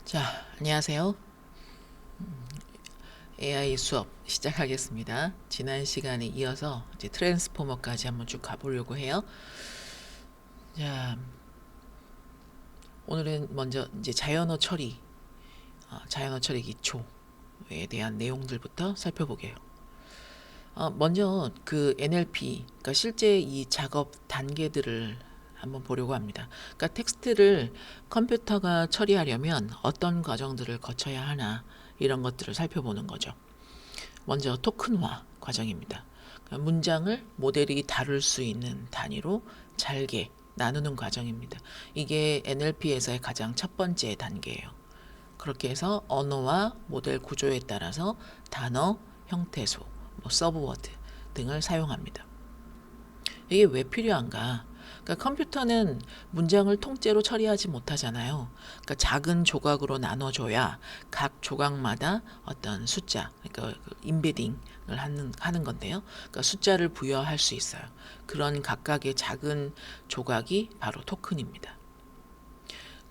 자, 안녕하세요. AI 수업 시작하겠습니다. 지난 시간에 이어서 이제 트랜스포머까지 한번 쭉 가보려고 해요. 자, 오늘은 먼저 이제 자연어 처리, 자연어 처리 기초에 대한 내용들부터 살펴보게요. 먼저 그 NLP, 그러니까 실제 이 작업 단계들을 한번 보려고 합니다. 그러니까 텍스트를 컴퓨터가 처리하려면 어떤 과정들을 거쳐야 하나 이런 것들을 살펴보는 거죠. 먼저 토큰화 과정입니다. 그러니까 문장을 모델이 다룰 수 있는 단위로 잘게 나누는 과정입니다. 이게 NLP에서의 가장 첫 번째 단계예요. 그렇게 해서 언어와 모델 구조에 따라서 단어, 형태소, 서브워드 등을 사용합니다. 이게 왜 필요한가? 그러니까 컴퓨터는 문장을 통째로 처리하지 못하잖아요. 그러니까 작은 조각으로 나눠줘야 각 조각마다 어떤 숫자, 그러니까 인베딩을 하는 건데요. 그러니까 숫자를 부여할 수 있어요. 그런 각각의 작은 조각이 바로 토큰입니다.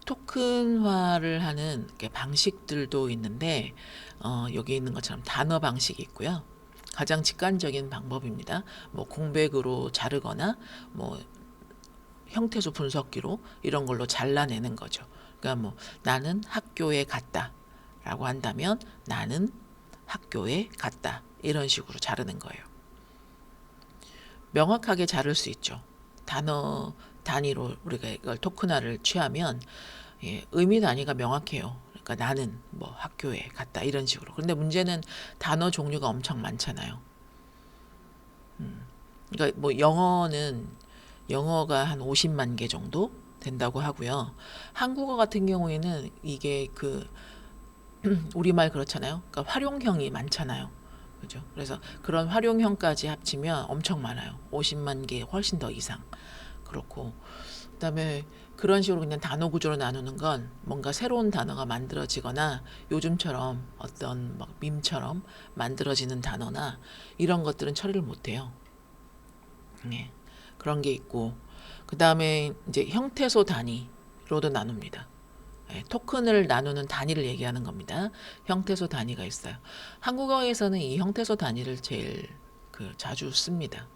토큰화를 하는 방식들도 있는데 여기 있는 것처럼 단어 방식이 있고요. 가장 직관적인 방법입니다. 뭐 공백으로 자르거나 뭐 형태소 분석기로 이런 걸로 잘라내는 거죠. 그러니까 뭐 나는 학교에 갔다라고 한다면 나는 학교에 갔다 이런 식으로 자르는 거예요. 명확하게 자를 수 있죠. 단어 단위로 우리가 이걸 토큰화를 취하면 의미 단위가 명확해요. 그러니까 나는 뭐 학교에 갔다 이런 식으로. 그런데 문제는 단어 종류가 엄청 많잖아요. 그러니까 뭐 영어가 한 50만 개 정도 된다고 하고요. 한국어 같은 경우에는 이게 그 우리말 그렇잖아요. 그러니까 활용형이 많잖아요. 그죠? 그래서 그런 활용형까지 합치면 엄청 많아요. 50만 개 훨씬 더 이상. 그렇고 그다음에 그런 식으로 그냥 단어 구조로 나누는 건 뭔가 새로운 단어가 만들어지거나 요즘처럼 어떤 막 밈처럼 만들어지는 단어나 이런 것들은 처리를 못 해요. 예. 그런 게 있고 그다음에 이제 형태소 단위로도 나눕니다. 예, 토큰을 나누는 단위를 얘기하는 겁니다. 형태소 단위가 있어요. 한국어에서는 이 형태소 단위를 제일 자주 씁니다.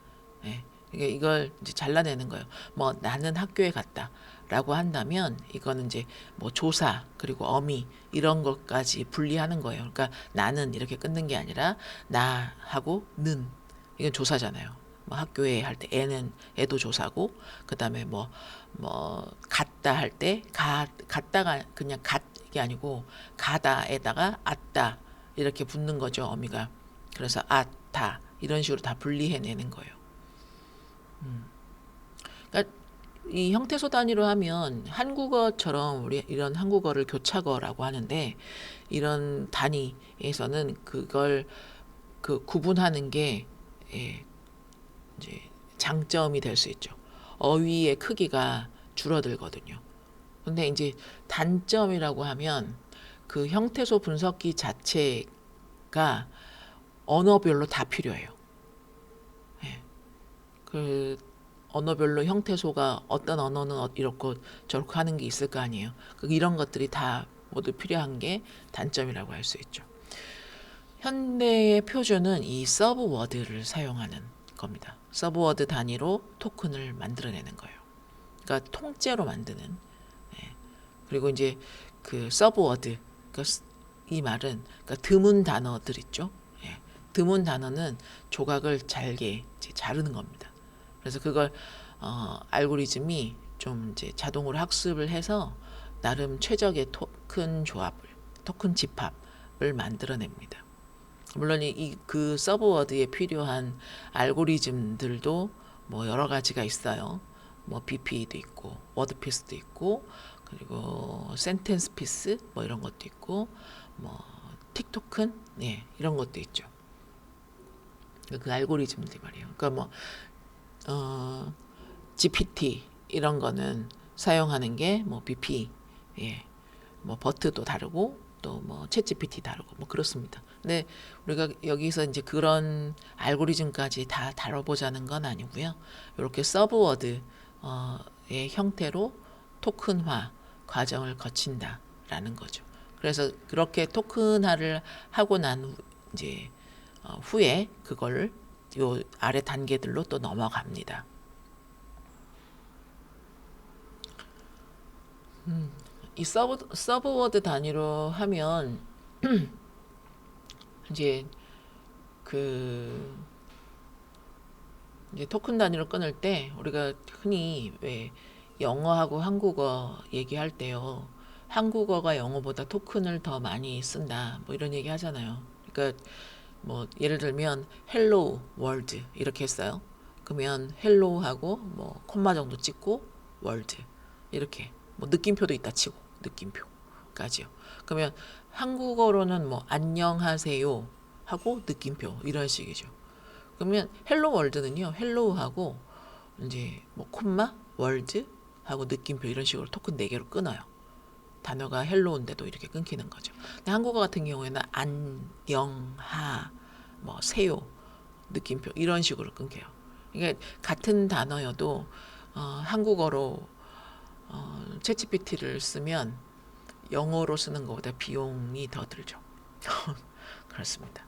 예, 이걸 이제 잘라내는 거예요. 뭐 나는 학교에 갔다라고 한다면 이거는 이제 뭐 조사 그리고 어미 이런 것까지 분리하는 거예요. 그러니까 나는 이렇게 끊는 게 아니라 나하고 는 이건 조사잖아요. 뭐 학교에 할 때 애는 애도 조사고 그다음에 뭐 갔다 할 때 갔다가 그냥 갓이 아니고 가다에다가 왔다 이렇게 붙는 거죠 어미가. 그래서 아다 이런 식으로 다 분리해내는 거예요. 그러니까 이 형태소 단위로 하면 한국어처럼 우리 이런 한국어를 교차어라고 하는데 이런 단위에서는 그걸 구분하는 게 예, 이제 장점이 될 수 있죠. 어휘의 크기가 줄어들거든요. 근데 이제 단점이라고 하면 그 형태소 분석기 자체가 언어별로 다 필요해요. 예. 그 언어별로 형태소가 어떤 언어는 이렇고 저렇고 하는 게 있을 거 아니에요. 이런 것들이 다 모두 필요한 게 단점이라고 할 수 있죠. 현대의 표준은 이 서브워드를 사용하는 겁니다. 서브워드 단위로 토큰을 만들어내는 거예요. 그러니까 통째로 만드는. 예. 그리고 이제 그 서브워드, 그러니까 이 말은 그러니까 드문 단어들 있죠. 예. 드문 단어는 조각을 잘게 이제 자르는 겁니다. 그래서 그걸 알고리즘이 좀 이제 자동으로 학습을 해서 나름 최적의 토큰 집합을 만들어냅니다. 물론 그 서브워드에 필요한 알고리즘들도 뭐 여러 가지가 있어요. 뭐 BP도 있고 워드피스도 있고 그리고 센텐스 피스 뭐 이런 것도 있고 뭐 틱토큰 예 이런 것도 있죠. 그 알고리즘들 말이에요. 그러니까 뭐 GPT 이런 거는 사용하는 게 뭐 BP 예. 뭐 버트도 다르고 또 뭐 챗GPT 다르고 뭐 그렇습니다. 근데 우리가 여기서 이제 그런 알고리즘까지 다 다뤄보자는 건 아니고요. 이렇게 서브워드의 형태로 토큰화 과정을 거친다라는 거죠. 그래서 그렇게 토큰화를 하고 난 이제 후에 그걸 요 아래 단계들로 또 넘어갑니다. 이 서브워드 단위로 하면 이제 그 이제 토큰 단위로 끊을 때 우리가 흔히 왜 영어하고 한국어 얘기할 때요. 한국어가 영어보다 토큰을 더 많이 쓴다. 뭐 이런 얘기 하잖아요. 그러니까 뭐 예를 들면 헬로 월드 이렇게 했어요. 그러면 헬로하고 뭐 콤마 정도 찍고 월드 이렇게 뭐 느낌표도 있다 치고 느낌표까지요. 그러면 한국어로는 뭐 안녕하세요 하고 느낌표 이런 식이죠. 그러면 헬로 월드는요. 헬로우하고 이제 뭐 콤마 월드 하고 느낌표 이런 식으로 토큰 4개로 끊어요. 단어가 헬로우인데도 이렇게 끊기는 거죠. 근데 한국어 같은 경우에는 안녕하 뭐 세요 느낌표 이런 식으로 끊겨요. 그러니까 같은 단어여도 한국어로 챗GPT를 쓰면 영어로 쓰는 것보다 비용이 더 들죠. 그렇습니다.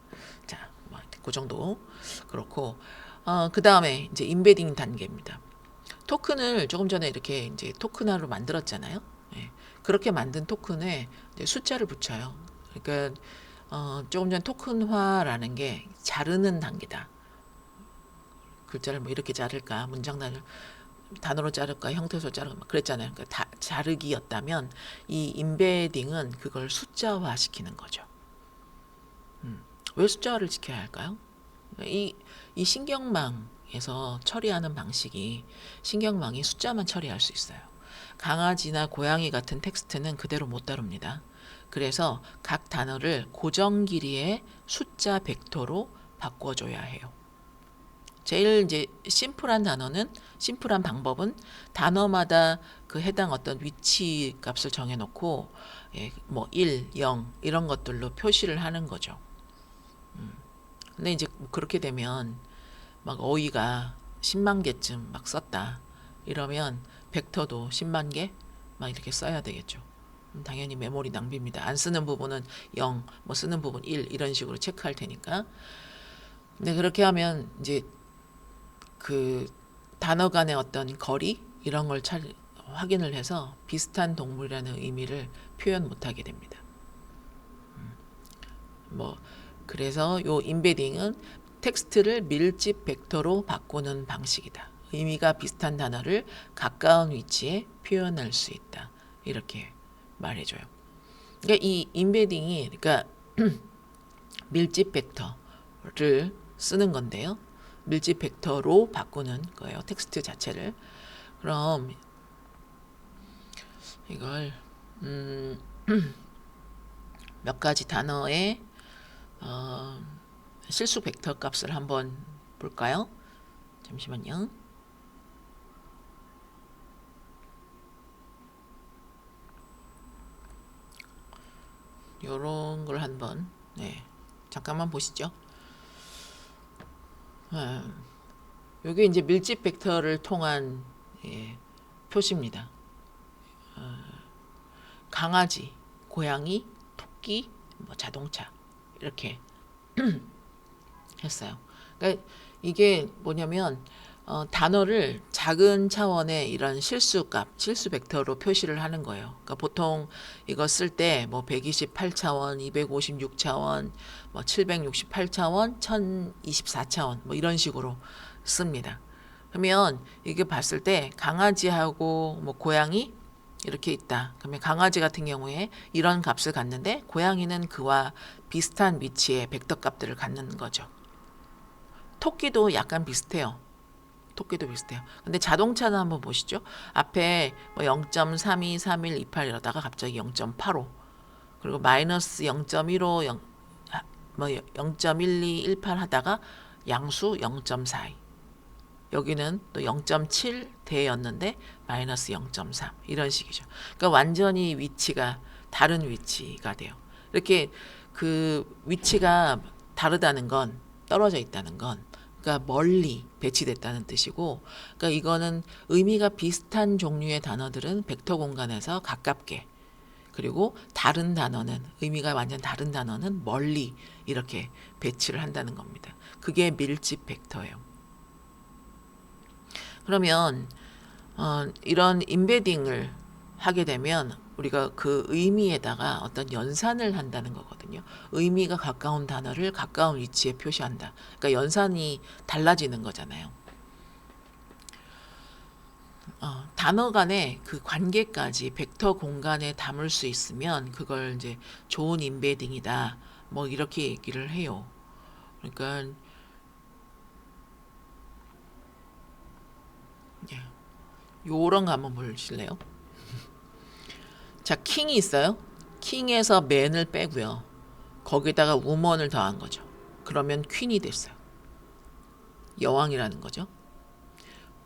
자, 뭐, 그 정도 그렇고 그 다음에 이제 인베딩 단계입니다. 토큰을 조금 전에 이렇게 이제 토큰화로 만들었잖아요. 예, 그렇게 만든 토큰에 이제 숫자를 붙여요. 그러니까 조금 전 토큰화라는 게 자르는 단계다. 글자를 뭐 이렇게 자를까, 문장단을 단어로 자를까, 형태로 자를까 막 그랬잖아요. 그러니까 다 자르기였다면 이 인베딩은 그걸 숫자화 시키는 거죠. 왜 숫자화를 지켜야 할까요? 이 신경망에서 처리하는 방식이 신경망이 숫자만 처리할 수 있어요. 강아지나 고양이 같은 텍스트는 그대로 못 다룹니다. 그래서 각 단어를 고정 길이의 숫자 벡터로 바꿔줘야 해요. 제일 이제 심플한 방법은 단어마다 그 해당 어떤 위치 값을 정해놓고 뭐 1, 0 이런 것들로 표시를 하는 거죠. 근데 이제 그렇게 되면 막 어휘가 10만 개쯤 막 썼다 이러면 벡터도 10만 개 막 이렇게 써야 되겠죠. 당연히 메모리 낭비입니다. 안 쓰는 부분은 0, 뭐 쓰는 부분 1 이런 식으로 체크할 테니까. 근데 그렇게 하면 이제 그 단어 간의 어떤 거리 이런 걸 확인을 해서 비슷한 동물이라는 의미를 표현 못하게 됩니다. 뭐 그래서 요 인베딩은 텍스트를 밀집 벡터로 바꾸는 방식이다. 의미가 비슷한 단어를 가까운 위치에 표현할 수 있다. 이렇게 말해줘요. 그러니까 이 인베딩이 그러니까 밀집 벡터를 쓰는 건데요. 밀집 벡터로 바꾸는 거예요. 텍스트 자체를. 그럼 이걸 몇 가지 단어의 실수 벡터 값을 한번 볼까요? 잠시만요. 요런 걸 한번 잠깐만 보시죠. 요게 이제 밀집 벡터를 통한 표시입니다. 강아지, 고양이, 토끼, 뭐 자동차 이렇게 했어요. 그러니까 이게 뭐냐면 단어를 작은 차원의 이런 실수값, 실수 벡터로 표시를 하는 거예요. 그러니까 보통 이거 쓸 때 뭐 128차원, 256차원, 뭐 768차원, 1024차원 뭐 이런 식으로 씁니다. 그러면 이게 봤을 때 강아지하고 뭐 고양이 이렇게 있다. 그러면 강아지 같은 경우에 이런 값을 갖는데 고양이는 그와 비슷한 위치의 벡터 값들을 갖는 거죠. 토끼도 약간 비슷해요. 근데 자동차는 한번 보시죠. 앞에 뭐 0.32, 31, 28 이러다가 갑자기 0.85 그리고 마이너스 0.15, 뭐 0.12, 18 하다가 양수 0.42 여기는 또 0.7 대였는데 마이너스 0.3 이런 식이죠. 그러니까 완전히 위치가 다른 위치가 돼요. 이렇게 그 위치가 다르다는 건 떨어져 있다는 건 그러니까 멀리 배치됐다는 뜻이고 그러니까 이거는 의미가 비슷한 종류의 단어들은 벡터 공간에서 가깝게 그리고 다른 단어는 의미가 완전 다른 단어는 멀리 이렇게 배치를 한다는 겁니다. 그게 밀집 벡터예요. 그러면 이런 임베딩을 하게 되면 우리가 그 의미에다가 어떤 연산을 한다는 거거든요. 의미가 가까운 단어를 가까운 위치에 표시한다. 그러니까 연산이 달라지는 거잖아요. 단어 간의 그 관계까지 벡터 공간에 담을 수 있으면 그걸 이제 좋은 임베딩이다. 뭐 이렇게 얘기를 해요. 그러니까 예, 요런 거 한번 보실래요? 자, 킹이 있어요. 킹에서 맨을 빼고요. 거기다가 우먼을 더한 거죠. 그러면 퀸이 됐어요. 여왕이라는 거죠.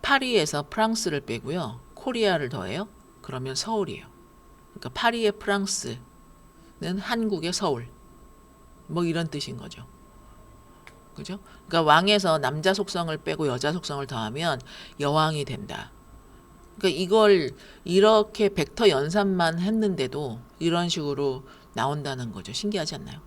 파리에서 프랑스를 빼고요. 코리아를 더해요. 그러면 서울이에요. 그러니까 파리의 프랑스는 한국의 서울. 뭐 이런 뜻인 거죠. 그죠? 그러니까 왕에서 남자 속성을 빼고 여자 속성을 더하면 여왕이 된다. 그러니까 이걸 이렇게 벡터 연산만 했는데도 이런 식으로 나온다는 거죠. 신기하지 않나요?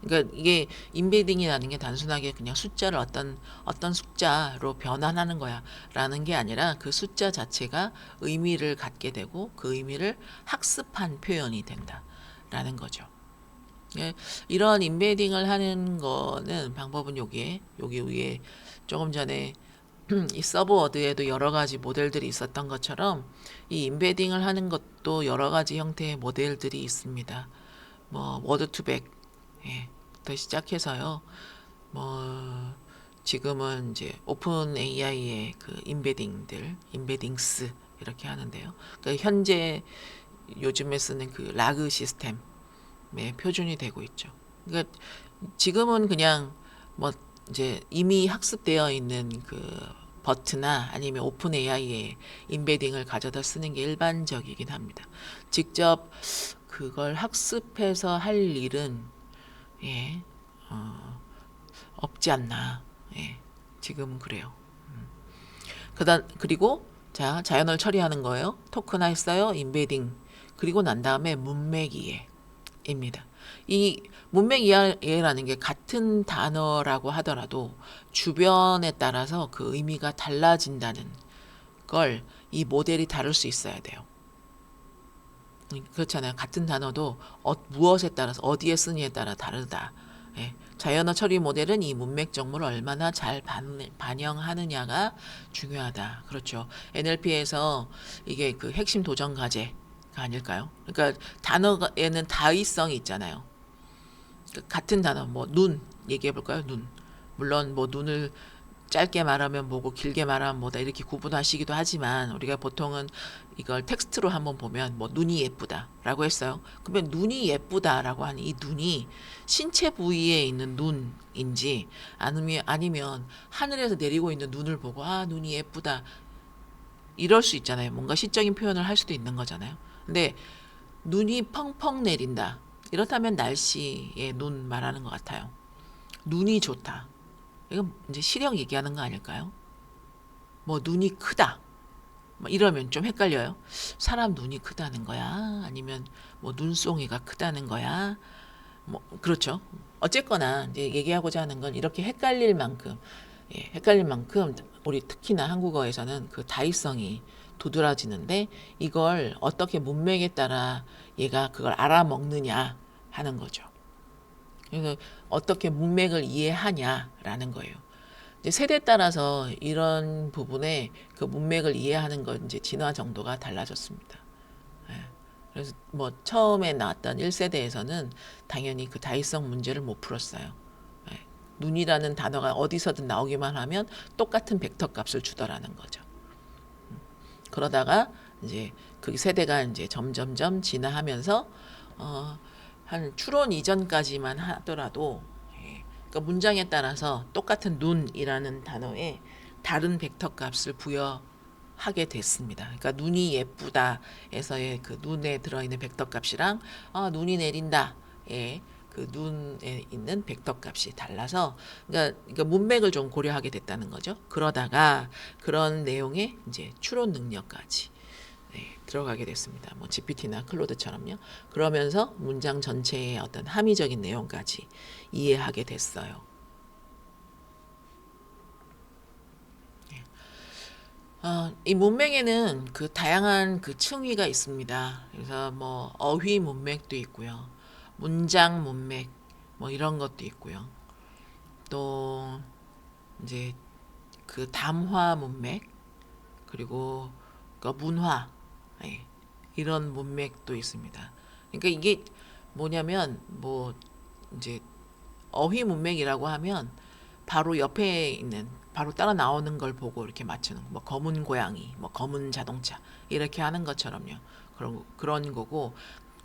그러니까 이게 인베딩이라는 게 단순하게 그냥 숫자를 어떤 숫자로 변환하는 거야라는 게 아니라 그 숫자 자체가 의미를 갖게 되고 그 의미를 학습한 표현이 된다라는 거죠. 이런 인베딩을 하는 거는 방법은 여기 위에 조금 전에 이 서브워드에도 여러 가지 모델들이 있었던 것처럼 이 인베딩을 하는 것도 여러 가지 형태의 모델들이 있습니다. 뭐 워드2백 부터 시작해서요. 뭐 지금은 이제 오픈 AI의 그 인베딩스 이렇게 하는데요. 그러니까 현재 요즘에 쓰는 그 라그 시스템의 표준이 되고 있죠. 그러니까 지금은 그냥 뭐 이제 이미 학습되어 있는 그 버트나 아니면 오픈 AI의 인베딩을 가져다 쓰는 게 일반적이긴 합니다. 직접 그걸 학습해서 할 일은 없지 않나. 지금은 그래요. 그리고 자연어를 처리하는 거예요. 토큰화했어요. 인베딩. 그리고 난 다음에 문맥 이해입니다. 이 문맥 이해라는 게 같은 단어라고 하더라도 주변에 따라서 그 의미가 달라진다는 걸 이 모델이 다룰 수 있어야 돼요. 그렇잖아요. 같은 단어도 무엇에 따라서 어디에 쓰니에 따라 다르다. 자연어 처리 모델은 이 문맥 정보를 얼마나 잘 반영하느냐가 중요하다. 그렇죠. NLP에서 이게 그 핵심 도전 과제가 아닐까요? 그러니까 단어에는 다의성이 있잖아요. 같은 단어, 뭐 눈 얘기해 볼까요? 눈. 물론 뭐 눈을 짧게 말하면 뭐고 길게 말하면 뭐다 이렇게 구분하시기도 하지만 우리가 보통은 이걸 텍스트로 한번 보면 뭐 눈이 예쁘다라고 했어요. 그러면 눈이 예쁘다라고 하는 이 눈이 신체 부위에 있는 눈인지 아니면 하늘에서 내리고 있는 눈을 보고 눈이 예쁘다 이럴 수 있잖아요. 뭔가 시적인 표현을 할 수도 있는 거잖아요. 근데 눈이 펑펑 내린다. 이렇다면 날씨의 눈 말하는 것 같아요. 눈이 좋다. 이건 이제 시력 얘기하는 거 아닐까요? 뭐 눈이 크다. 뭐 이러면 좀 헷갈려요. 사람 눈이 크다는 거야? 아니면 뭐 눈송이가 크다는 거야? 뭐 그렇죠. 어쨌거나 이제 얘기하고자 하는 건 이렇게 헷갈릴 만큼 우리 특히나 한국어에서는 그 다의성이 두드러지는데 이걸 어떻게 문맥에 따라 얘가 그걸 알아먹느냐 하는 거죠. 그래서 어떻게 문맥을 이해하냐라는 거예요. 이제 세대에 따라서 이런 부분에 그 문맥을 이해하는 건 이제 진화 정도가 달라졌습니다. 그래서 뭐 처음에 나왔던 1세대에서는 당연히 그 다의성 문제를 못 풀었어요. 눈이라는 단어가 어디서든 나오기만 하면 똑같은 벡터 값을 주더라는 거죠. 그러다가 이제 그 세대가 이제 점점점 진화하면서 한 추론 이전까지만 하더라도 그러니까 문장에 따라서 똑같은 눈이라는 단어에 다른 벡터 값을 부여하게 됐습니다. 그러니까 눈이 예쁘다에서의 그 눈에 들어있는 벡터 값이랑 눈이 내린다의 그 눈에 있는 벡터 값이 달라서 그러니까 문맥을 좀 고려하게 됐다는 거죠. 그러다가 그런 내용의 이제 추론 능력까지 들어가게 됐습니다. 뭐 GPT나 클로드처럼요. 그러면서 문장 전체의 어떤 함의적인 내용까지 이해하게 됐어요. 이 문맥에는 그 다양한 그 층위가 있습니다. 그래서 뭐 어휘 문맥도 있고요. 문장 문맥 뭐 이런 것도 있고요. 또 이제 그 담화 문맥 그리고 그 문화 예, 이런 문맥도 있습니다. 그러니까 이게 뭐냐면 뭐 이제 어휘 문맥이라고 하면 바로 옆에 있는 바로 따라 나오는 걸 보고 이렇게 맞추는 뭐 검은 고양이, 뭐 검은 자동차 이렇게 하는 것처럼요. 그런 거고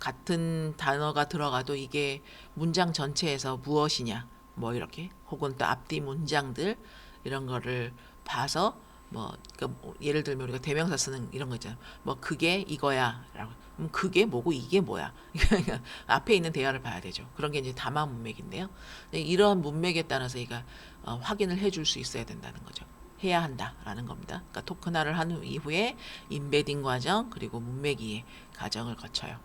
같은 단어가 들어가도 이게 문장 전체에서 무엇이냐 뭐 이렇게 혹은 또 앞뒤 문장들 이런 거를 봐서 뭐 그러니까 예를 들면 우리가 대명사 쓰는 이런 거 있잖아요. 뭐 그게 이거야라고. 그게 뭐고 이게 뭐야? 그러니까 앞에 있는 대화를 봐야 되죠. 그런 게 이제 담화 문맥인데요. 이러한 문맥에 따라서 이가 확인을 해줄 수 있어야 된다는 거죠. 해야 한다라는 겁니다. 그러니까 토큰화를 한 이후에 인베딩 과정 그리고 문맥 이해 과정을 거쳐요.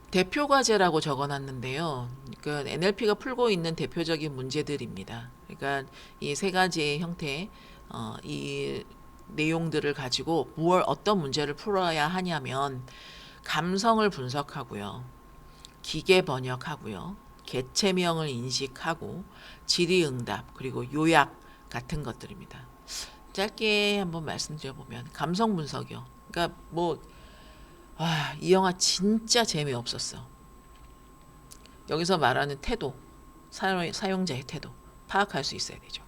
대표 과제라고 적어놨는데요. 그러니까 NLP가 풀고 있는 대표적인 문제들입니다. 그러니까 이 세 가지의 형태, 이 내용들을 가지고 어떤 문제를 풀어야 하냐면 감성을 분석하고요, 기계 번역하고요, 개체명을 인식하고 질의응답 그리고 요약 같은 것들입니다. 짧게 한번 말씀드려보면 감성 분석이요. 그러니까 뭐 이 영화 진짜 재미없었어. 여기서 말하는 태도, 사용자의 태도 파악할 수 있어야 되죠.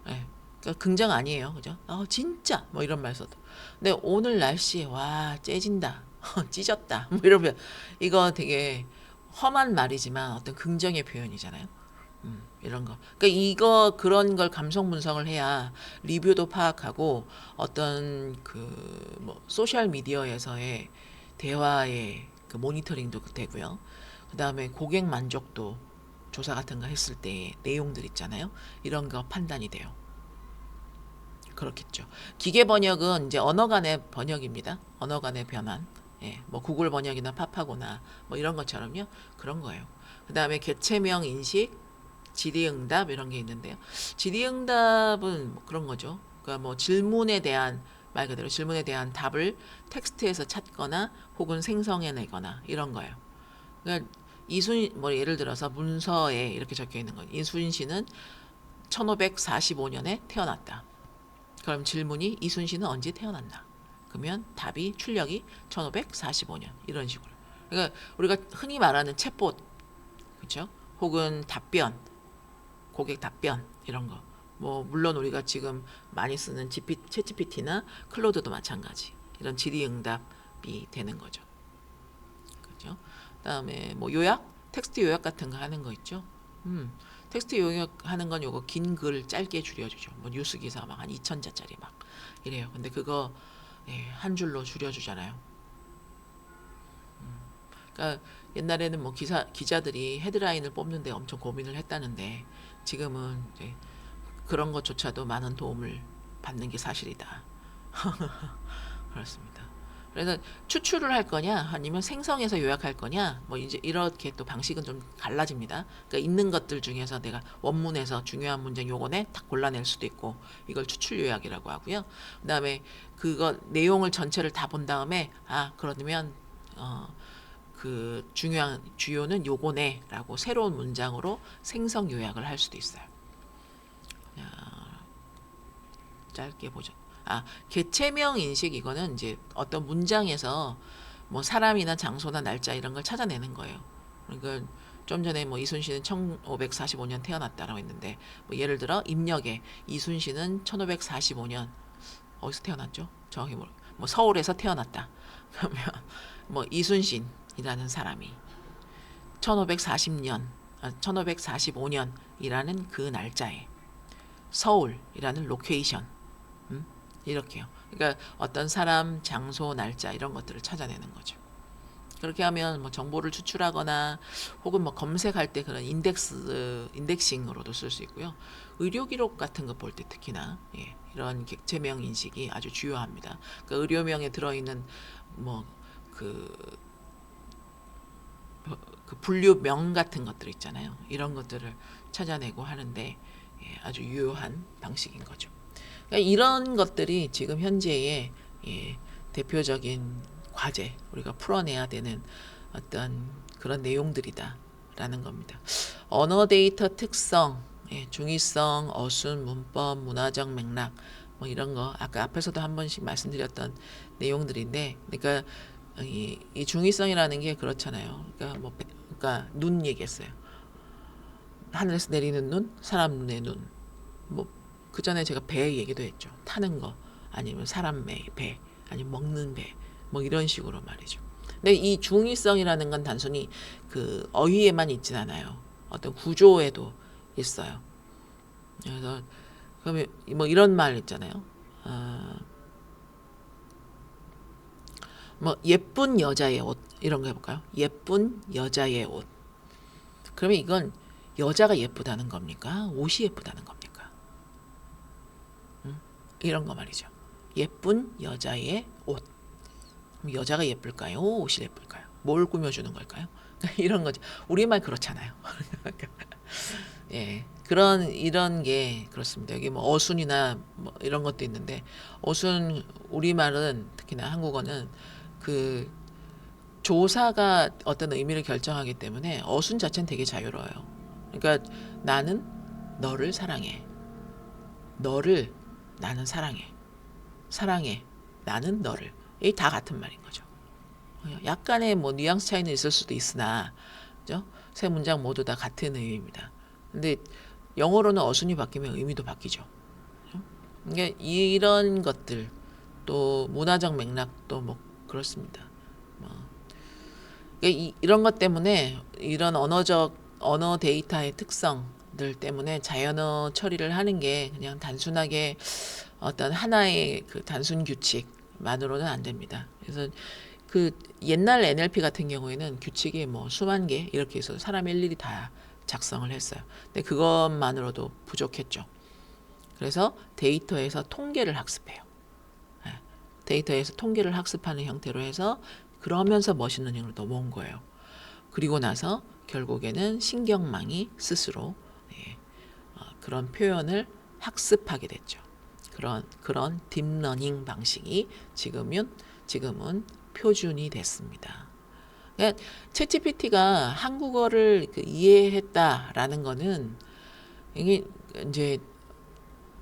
예. 그러니까 긍정 아니에요, 그죠? 진짜 뭐 이런 말 써도. 근데 오늘 날씨에 와 째진다, 찢었다, 뭐 이러면 이거 되게 험한 말이지만 어떤 긍정의 표현이잖아요. 이런 거. 그러니까 그런 걸 감성 분석을 해야 리뷰도 파악하고 어떤 그 뭐 소셜 미디어에서의 대화의 그 모니터링도 되고요. 그 다음에 고객 만족도 조사 같은 거 했을 때 내용들 있잖아요. 이런 거 판단이 돼요. 그렇겠죠. 기계 번역은 이제 언어 간의 번역입니다. 언어 간의 변환. 예, 뭐 구글 번역이나 파파고나 뭐 이런 것처럼요. 그런 거예요. 그 다음에 개체명 인식, 질의응답 이런 게 있는데요. 질의응답은 뭐 그런 거죠. 그러니까 뭐 질문에 대한 말 그대로 질문에 대한 답을 텍스트에서 찾거나 혹은 생성해내거나 이런 거예요. 그러니까 뭐 예를 들어서 문서에 이렇게 적혀 있는 거. 이순신은 1545년에 태어났다. 그럼 질문이 이순신은 언제 태어났나? 그러면 답이 출력이 1545년 이런 식으로. 그러니까 우리가 흔히 말하는 챗봇 그렇죠? 혹은 답변, 고객 답변 이런 거. 뭐 물론 우리가 지금 많이 쓰는 챗GPT나 클로드도 마찬가지. 이런 질의응답이 되는 거죠. 그렇죠? 그다음에 뭐 요약, 텍스트 요약 같은 거 하는 거 있죠. 텍스트 요약하는 건 요거 긴 글 짧게 줄여주죠. 뭐 뉴스 기사 막 한 2,000자짜리 막 이래요. 근데 그거 한 줄로 줄여주잖아요. 그러니까 옛날에는 뭐 기자들이 헤드라인을 뽑는데 엄청 고민을 했다는데 지금은 이제 그런 것조차도 많은 도움을 받는 게 사실이다. 그렇습니다. 그래서 추출을 할 거냐 아니면 생성해서 요약할 거냐 뭐 이제 이렇게 또 방식은 좀 갈라집니다. 그러니까 있는 것들 중에서 내가 원문에서 중요한 문장 요거네 딱 골라낼 수도 있고 이걸 추출 요약이라고 하고요. 그다음에 그거 내용을 전체를 다 본 다음에 그러면 그 중요한 주요는 요거네라고 새로운 문장으로 생성 요약을 할 수도 있어요. 짧게 보죠. 개체명 인식 이거는 이제 어떤 문장에서 뭐 사람이나 장소나 날짜 이런 걸 찾아내는 거예요. 그러니까 좀 전에 뭐 이순신은 1545년 태어났다라고 했는데 뭐 예를 들어 입력에 이순신은 1545년 어디서 태어났죠? 정확히 뭐 서울에서 태어났다. 그러면 뭐 이순신이라는 사람이 1540년, 1545년이라는 그 날짜에 서울이라는 로케이션 이렇게요. 그러니까 어떤 사람, 장소, 날짜 이런 것들을 찾아내는 거죠. 그렇게 하면 뭐 정보를 추출하거나 혹은 뭐 검색할 때 그런 인덱싱으로도 쓸 수 있고요. 의료 기록 같은 거 볼 때 특히나 이런 객체명 인식이 아주 주요합니다. 그러니까 의료명에 들어있는 뭐 그 분류명 같은 것들 있잖아요. 이런 것들을 찾아내고 하는데 아주 유효한 방식인 거죠. 그러니까 이런 것들이 지금 현재의 대표적인 과제, 우리가 풀어내야 되는 어떤 그런 내용들이다라는 겁니다. 언어 데이터 특성, 중의성, 어순, 문법, 문화적 맥락, 뭐 이런 거 아까 앞에서도 한 번씩 말씀드렸던 내용들인데, 그러니까 이 중의성이라는 게 그렇잖아요. 그러니까 눈 얘기했어요. 하늘에서 내리는 눈, 사람 눈의 눈. 뭐 그 전에 제가 배 얘기도 했죠. 타는 거, 아니면 사람 배, 아니면 먹는 배, 뭐 이런 식으로 말이죠. 근데 이 중의성이라는 건 단순히 그 어휘에만 있진 않아요. 어떤 구조에도 있어요. 그래서 그러면 뭐 이런 말 있잖아요. 뭐 예쁜 여자의 옷 이런 거 해볼까요? 예쁜 여자의 옷. 그러면 이건 여자가 예쁘다는 겁니까? 옷이 예쁘다는 겁니까? 이런 거 말이죠. 예쁜 여자의 옷. 그럼 여자가 예쁠까요? 옷이 예쁠까요? 뭘 꾸며주는 걸까요? 이런 거죠. 우리말 그렇잖아요. 예, 이런 게 그렇습니다. 여기 뭐 어순이나 뭐 이런 것도 있는데, 어순 우리말은 특히나 한국어는 그 조사가 어떤 의미를 결정하기 때문에 어순 자체는 되게 자유로워요. 그러니까 나는 너를 사랑해. 너를 나는 사랑해. 사랑해. 나는 너를. 이게 다 같은 말인 거죠. 약간의 뭐 뉘앙스 차이는 있을 수도 있으나, 그죠? 세 문장 모두 다 같은 의미입니다. 근데 영어로는 어순이 바뀌면 의미도 바뀌죠. 그러니까 이런 것들, 또 문화적 맥락도 뭐 그렇습니다. 그러니까 이런 것 때문에, 이런 언어 데이터의 특성들 때문에 자연어 처리를 하는 게 그냥 단순하게 어떤 하나의 그 단순 규칙만으로는 안 됩니다. 그래서 그 옛날 NLP 같은 경우에는 규칙이 뭐 수만 개 이렇게 해서 사람 일일이 다 작성을 했어요. 근데 그것만으로도 부족했죠. 그래서 데이터에서 통계를 학습해요. 데이터에서 통계를 학습하는 형태로 해서, 그러면서 머신러닝으로 넘어온 거예요. 그리고 나서 결국에는 신경망이 스스로 그런 표현을 학습하게 됐죠. 그런 딥러닝 방식이 지금은 표준이 됐습니다. 그러니까 챗GPT가 한국어를 이해했다라는 거는, 이게 이제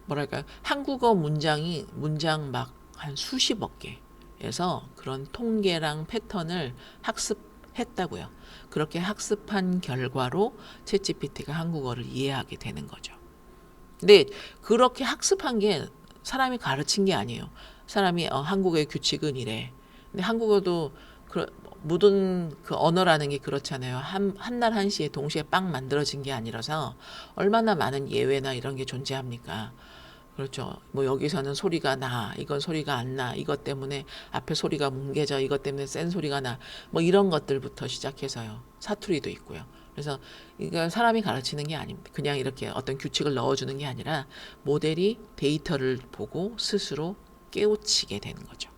뭐랄까요, 한국어 문장 막 한 수십억 개에서 그런 통계랑 패턴을 학습했다고요. 그렇게 학습한 결과로 챗GPT가 한국어를 이해하게 되는 거죠. 근데 그렇게 학습한 게 사람이 가르친 게 아니에요. 사람이 한국어의 규칙은 이래. 근데 한국어도 모든 그 언어라는 게 그렇잖아요. 한날 한시에 동시에 빵 만들어진 게 아니라서 얼마나 많은 예외나 이런 게 존재합니까? 그렇죠. 뭐 여기서는 소리가 나, 이건 소리가 안 나, 이것 때문에 앞에 소리가 뭉개져, 이것 때문에 센 소리가 나, 뭐 이런 것들부터 시작해서요. 사투리도 있고요. 그래서 이건 사람이 가르치는 게 아닙니다. 그냥 이렇게 어떤 규칙을 넣어주는 게 아니라 모델이 데이터를 보고 스스로 깨우치게 되는 거죠.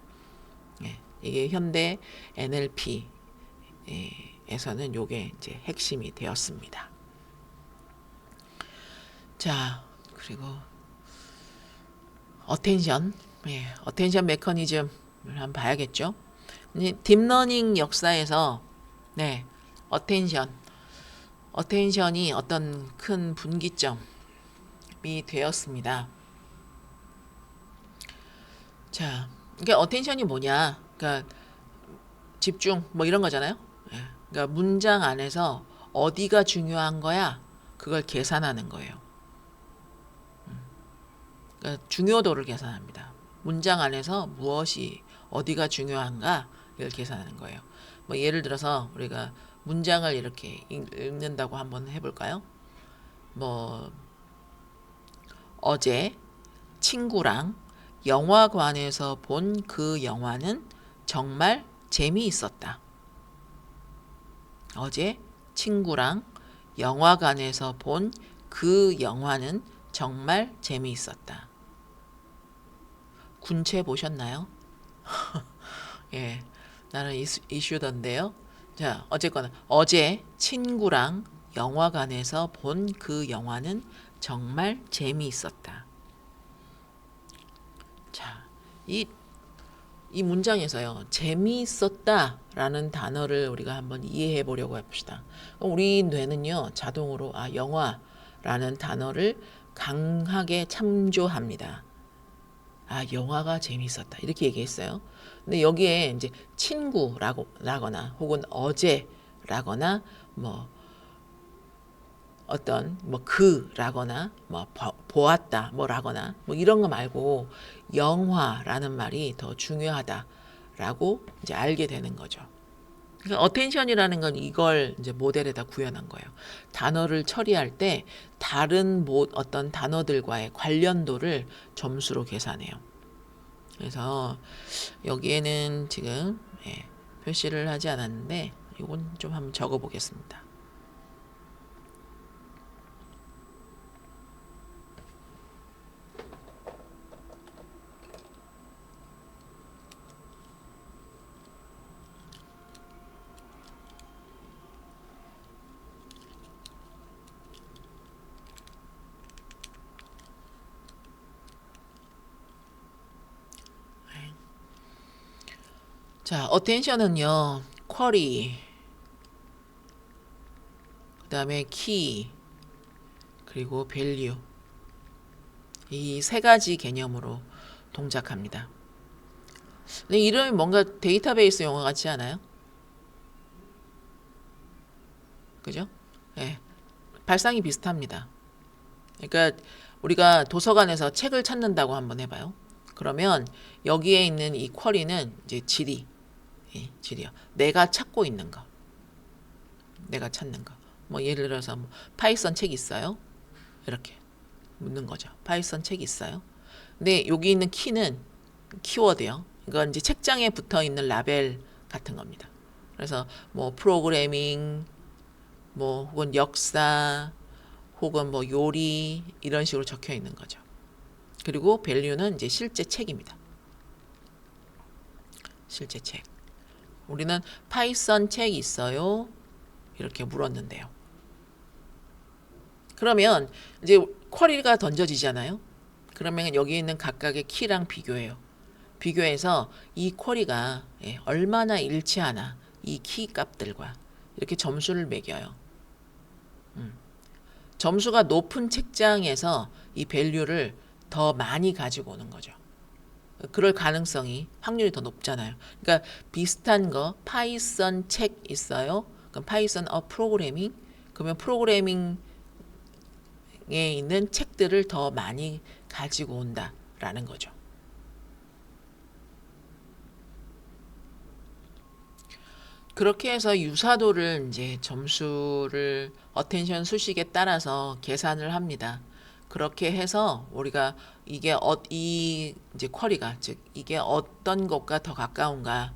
이게 현대 NLP에서는 요게 이제 핵심이 되었습니다. 자, 그리고 어텐션 메커니즘을 한번 봐야겠죠. 딥러닝 역사에서 어텐션이 어떤 큰 분기점이 되었습니다. 자, 그러니까 어텐션이 뭐냐? 그러니까 집중 뭐 이런 거잖아요. 그러니까 문장 안에서 어디가 중요한 거야? 그걸 계산하는 거예요. 그러니까 중요도를 계산합니다. 문장 안에서 무엇이 어디가 중요한가 이걸 계산하는 거예요. 뭐 예를 들어서 우리가 문장을 이렇게 읽는다고 한번 해볼까요? 뭐 어제 친구랑 영화관에서 본 그 영화는 정말 재미있었다. 어제 친구랑 영화관에서 본 그 영화는 정말 재미있었다. 군체 보셨나요? 예, 나는 이슈던데요. 자, 어쨌거나 어제 친구랑 영화관에서 본 그 영화는 정말 재미있었다. 자, 이 문장에서요, 재미있었다라는 단어를 우리가 한번 이해해 보려고 해봅시다. 우리 뇌는요, 자동으로 영화라는 단어를 강하게 참조합니다. 영화가 재미있었다. 이렇게 얘기했어요. 근데 여기에 이제 친구라거나 혹은 어제라거나 뭐 어떤 뭐 그라거나 뭐 보았다 뭐라거나 뭐 이런 거 말고 영화라는 말이 더 중요하다라고 이제 알게 되는 거죠. 그러니까 어텐션이라는 건 이걸 이제 모델에다 구현한 거예요. 단어를 처리할 때 다른 어떤 단어들과의 관련도를 점수로 계산해요. 그래서 여기에는 지금 표시를 하지 않았는데 이건 좀 한번 적어 보겠습니다. 자, 어텐션은요, 쿼리, 그 다음에 키, 그리고 밸류. 이 세 가지 개념으로 동작합니다. 근데 이름이 뭔가 데이터베이스 용어 같지 않아요? 그죠? 예. 발상이 비슷합니다. 그러니까 우리가 도서관에서 책을 찾는다고 한번 해봐요. 그러면 여기에 있는 이 쿼리는 이제 질이요. 내가 찾고 있는 거. 내가 찾는 거. 뭐 예를 들어서 뭐 파이썬 책 있어요? 이렇게 묻는 거죠. 파이썬 책 있어요? 근데 여기 있는 키는 키워드요. 이건 이제 책장에 붙어 있는 라벨 같은 겁니다. 그래서 뭐 프로그래밍, 뭐 혹은 역사, 혹은 뭐 요리 이런 식으로 적혀 있는 거죠. 그리고 밸류는 이제 실제 책입니다. 실제 책. 우리는 파이썬 책 있어요? 이렇게 물었는데요. 그러면 이제 쿼리가 던져지잖아요. 그러면 여기 있는 각각의 키랑 비교해요. 비교해서 이 쿼리가 얼마나 일치하나 이 키 값들과 이렇게 점수를 매겨요. 점수가 높은 책장에서 이 밸류를 더 많이 가지고 오는 거죠. 그럴 가능성이 확률이 더 높잖아요. 그러니까 비슷한 거 파이썬 책 있어요? 그럼 파이썬 프로그래밍 그러면 프로그래밍에 있는 책들을 더 많이 가지고 온다라는 거죠. 그렇게 해서 유사도를 이제 점수를 어텐션 수식에 따라서 계산을 합니다. 그렇게 해서 우리가 이게 이 이제 쿼리가 즉 이게 어떤 것과 더 가까운가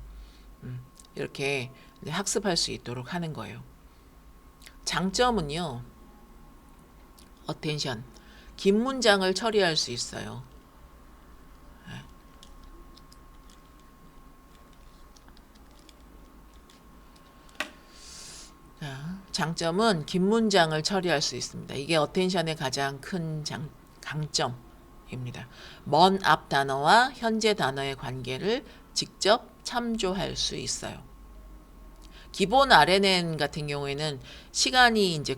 이렇게 학습할 수 있도록 하는 거예요. 장점은요. 어텐션 긴 문장을 처리할 수 있어요. 장점은 긴 문장을 처리할 수 있습니다. 이게 어텐션의 가장 큰 강점입니다. 먼 앞 단어와 현재 단어의 관계를 직접 참조할 수 있어요. 기본 RNN 같은 경우에는 시간이 이제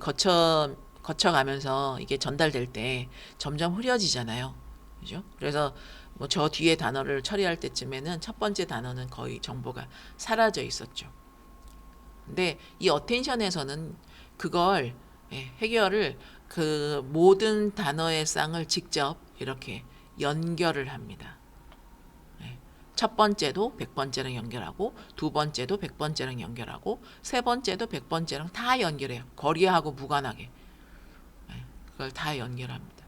거쳐가면서 이게 전달될 때 점점 흐려지잖아요. 그죠? 그래서 뭐 저 뒤에 단어를 처리할 때쯤에는 첫 번째 단어는 거의 정보가 사라져 있었죠. 근데 이 어텐션에서는 그걸 해결을 그 모든 단어의 쌍을 직접 이렇게 연결을 합니다. 첫 번째도 100번째랑 연결하고 두 번째도 100번째랑 연결하고 세 번째도 100번째랑 다 연결해요. 거리하고 무관하게. 그걸 다 연결합니다.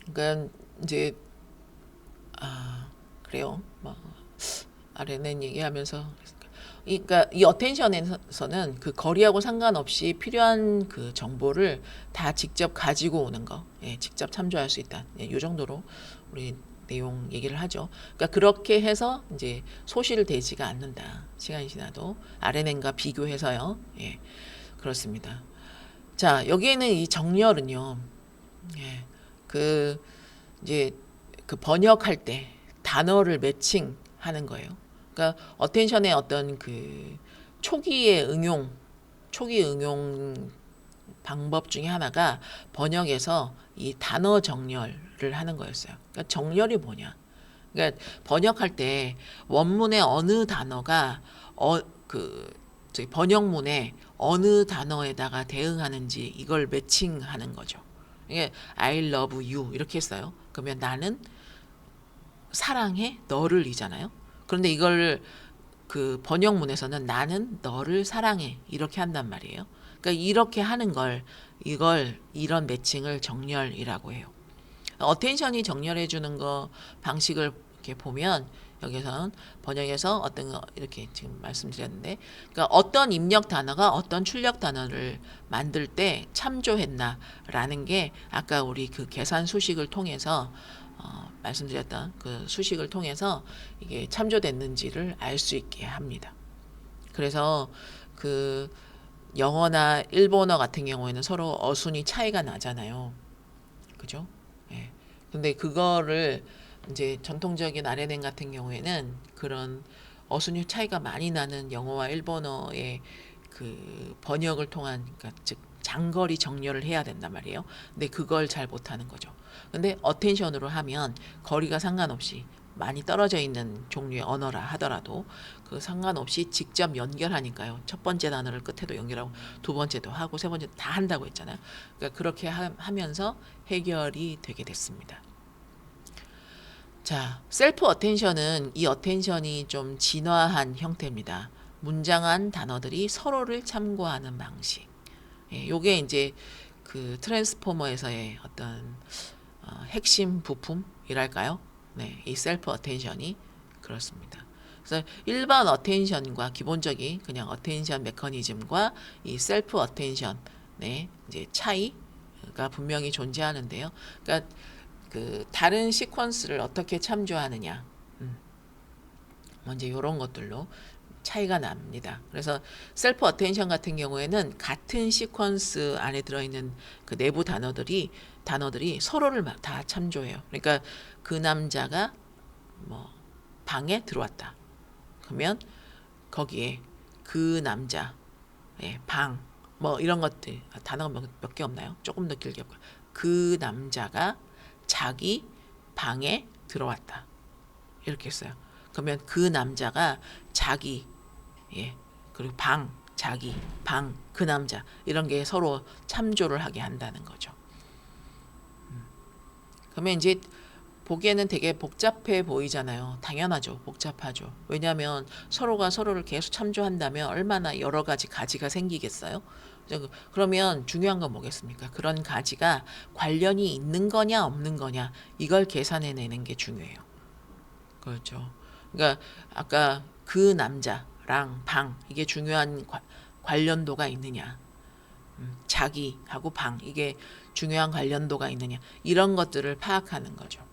그러니까 이제 그래요. 뭐 RNN 얘기하면서 그러니까 이 어텐션에서는 그 거리하고 상관없이 필요한 그 정보를 다 직접 가지고 오는 거, 예, 직접 참조할 수 있다. 예, 이 정도로 우리 내용 얘기를 하죠. 그러니까 그렇게 해서 이제 소실되지가 않는다. 시간이 지나도 RNN과 비교해서요. 예, 그렇습니다. 자, 여기에는 이 정렬은요. 예, 그 이제 그 번역할 때 단어를 매칭하는 거예요. 그러니까 어텐션의 어떤 그 초기 응용 방법 중에 하나가 번역에서 이 단어 정렬을 하는 거였어요. 그러니까 정렬이 뭐냐? 그러니까 번역할 때 원문의 어느 단어가 그 저기 번역문에 어느 단어에다가 대응하는지 이걸 매칭하는 거죠. 이게 I love you 이렇게 했어요. 그러면 나는 사랑해 너를이잖아요. 그런데 이걸 그 번역문에서는 나는 너를 사랑해 이렇게 한단 말이에요. 그러니까 이렇게 하는 걸 이런 매칭을 정렬이라고 해요. 어텐션이 정렬해 주는 거 방식을 이렇게 보면 여기서는 번역에서 어떤 거 이렇게 지금 말씀드렸는데, 그러니까 어떤 입력 단어가 어떤 출력 단어를 만들 때 참조했나라는 게 아까 우리 그 계산 수식을 통해서 말씀드렸던 그 수식을 통해서 이게 참조됐는지를 알 수 있게 합니다. 그래서 그 영어나 일본어 같은 경우에는 서로 어순이 차이가 나잖아요. 그죠? 예. 근데 그거를 이제 전통적인 RNN 같은 경우에는 그런 어순이 차이가 많이 나는 영어와 일본어의 그 번역을 통한, 그러니까 즉 장거리 정렬을 해야 된단 말이에요. 근데 그걸 잘 못하는 거죠. 근데 어텐션으로 하면 거리가 상관없이 많이 떨어져 있는 종류의 언어라 하더라도 그 상관없이 직접 연결하니까요. 첫 번째 단어를 끝에도 연결하고 두 번째도 하고 세 번째 다 한다고 했잖아요. 그러니까 그렇게 하면서 해결이 되게 됐습니다. 자, 셀프 어텐션은 이 어텐션이 좀 진화한 형태입니다. 문장 안 단어들이 서로를 참고하는 방식. 예, 요게 이제 그 트랜스포머에서의 어떤 핵심 부품이랄까요? 네, 이 셀프 어텐션이 그렇습니다. 그래서 일반 어텐션과 기본적인 그냥 어텐션 메커니즘과 이 셀프 어텐션, 네, 이제 차이가 분명히 존재하는데요. 그러니까 그 다른 시퀀스를 어떻게 참조하느냐, 먼저 이런 것들로 차이가 납니다. 그래서 셀프 어텐션 같은 경우에는 같은 시퀀스 안에 들어있는 그 내부 단어들이 서로를 다 참조해요. 그러니까 그 남자가 뭐 방에 들어왔다. 그러면 거기에 그 남자, 예, 방, 뭐 이런 것들 단어가 몇 개 없나요? 조금 더 길게 볼까요? 그 남자가 자기 방에 들어왔다. 이렇게 했어요. 그러면 그 남자가 자기, 예, 그리고 방, 자기, 방, 그 남자 이런 게 서로 참조를 하게 한다는 거죠. 그러면 이제 보기에는 되게 복잡해 보이잖아요. 당연하죠. 복잡하죠. 왜냐하면 서로가 서로를 계속 참조한다면 얼마나 여러 가지 가지가 생기겠어요. 그러면 중요한 건 뭐겠습니까? 그런 가지가 관련이 있는 거냐 없는 거냐 이걸 계산해내는 게 중요해요. 그렇죠. 그러니까 아까 그 남자랑 방 이게 중요한 관련도가 있느냐, 자기하고 방 이게 중요한 관련도가 있느냐 이런 것들을 파악하는 거죠.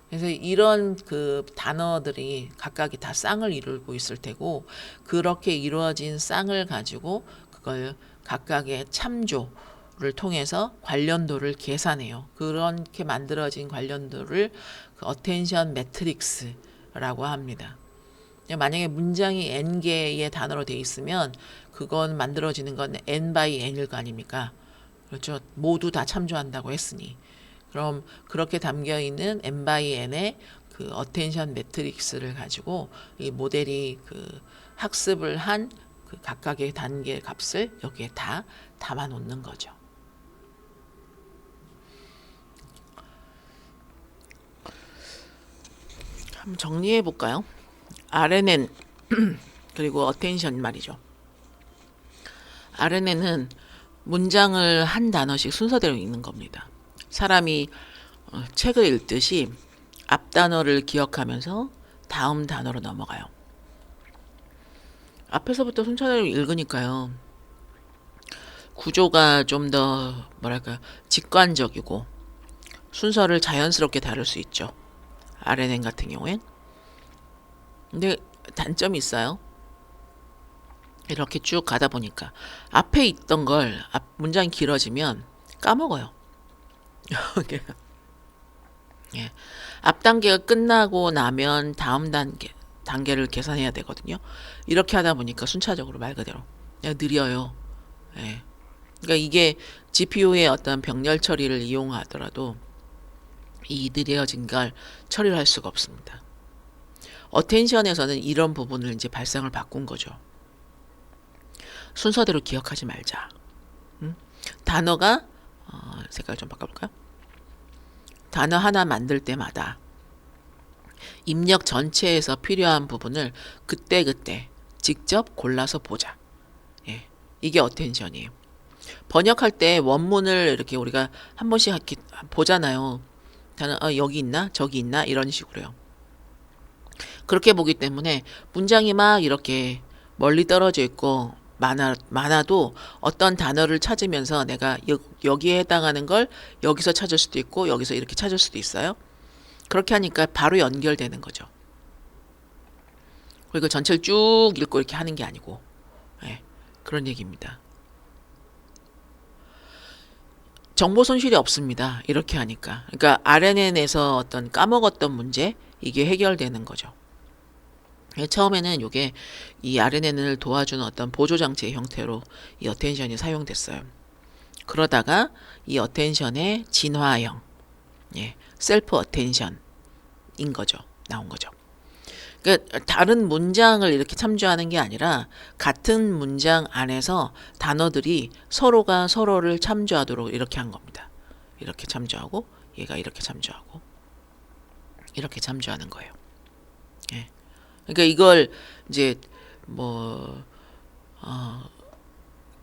그래서 이런 그 단어들이 각각이 다 쌍을 이루고 있을 테고 그렇게 이루어진 쌍을 가지고 그걸 각각의 참조를 통해서 관련도를 계산해요. 그렇게 만들어진 관련도를 그 어텐션 매트릭스라고 합니다. 만약에 문장이 n개의 단어로 되어 있으면 그건 만들어지는 건 n by n일 거 아닙니까? 그렇죠. 모두 다 참조한다고 했으니. 그럼 그렇게 담겨 있는 n by n의 그 어텐션 매트릭스를 가지고 이 모델이 그 학습을 한 그 각각의 단계 값을 여기에 다 담아 놓는 거죠. 한번 정리해 볼까요? RNN 그리고 어텐션 말이죠. RNN은 문장을 한 단어씩 순서대로 읽는 겁니다. 사람이 책을 읽듯이 앞 단어를 기억하면서 다음 단어로 넘어가요. 앞에서부터 순차적으로 읽으니까요. 구조가 좀 더 뭐랄까 직관적이고 순서를 자연스럽게 다룰 수 있죠. RNN 같은 경우엔. 근데 단점이 있어요. 이렇게 쭉 가다 보니까 앞에 있던 걸 앞 문장이 길어지면 까먹어요. 예. 앞 단계가 끝나고 나면 다음 단계를 계산해야 되거든요. 이렇게 하다 보니까 순차적으로 말 그대로 그냥 느려요. 예. 그러니까 이게 GPU의 어떤 병렬 처리를 이용하더라도 이 느려진 걸 처리를 할 수가 없습니다. 어텐션에서는 이런 부분을 이제 발상을 바꾼 거죠. 순서대로 기억하지 말자. 단어가 색깔 좀 바꿔볼까요? 단어 하나 만들 때마다 입력 전체에서 필요한 부분을 그때그때 직접 골라서 보자. 예, 이게 어텐션이에요. 번역할 때 원문을 이렇게 우리가 한 번씩 이렇게 보잖아요. 단어 여기 있나 저기 있나 이런 식으로요. 그렇게 보기 때문에 문장이 막 이렇게 멀리 떨어져 있고 많아도 어떤 단어를 찾으면서 내가 여기에 해당하는 걸 여기서 찾을 수도 있고 여기서 이렇게 찾을 수도 있어요. 그렇게 하니까 바로 연결되는 거죠. 그리고 전체를 쭉 읽고 이렇게 하는 게 아니고 예, 그런 얘기입니다. 정보 손실이 없습니다. 이렇게 하니까. 그러니까 RNN에서 어떤 까먹었던 문제 이게 해결되는 거죠. 처음에는 이게 이 RNN을 도와주는 어떤 보조 장치의 형태로 이 어텐션이 사용됐어요. 그러다가 이 어텐션의 진화형, 예, 셀프 어텐션인 거죠. 나온 거죠. 그러니까 다른 문장을 이렇게 참조하는 게 아니라 같은 문장 안에서 단어들이 서로가 서로를 참조하도록 이렇게 한 겁니다. 이렇게 참조하고 얘가 이렇게 참조하고 이렇게 참조하는 거예요. 예. 그러니까 이걸 이제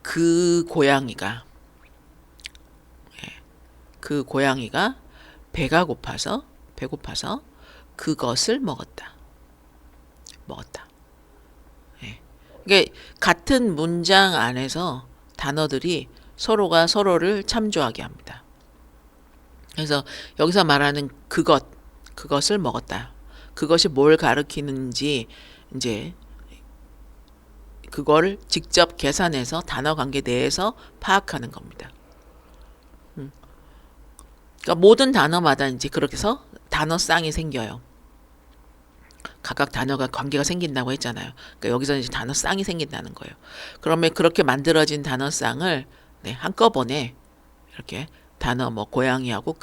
그 고양이가 그 고양이가 배고파서 그것을 먹었다. 예. 그러니까 같은 문장 안에서 단어들이 서로가 서로를 참조하게 합니다. 그래서 여기서 말하는 그것을 먹었다. 그것이 뭘 가리키는지 이제 그걸 직접 계산해서 단어 관계 내에서 파악하는 겁니다. 그러니까 모든 단어마다 이제 그렇게 해서 단어쌍이 생겨요. 각각 단어가 관계가 생긴다고 했잖아요. 그러니까 여기서 이제 단어쌍이 생긴다는 거예요. 그러면 그렇게 만들어진 단어쌍을 네, 한꺼번에 이렇게 단어 고양이하고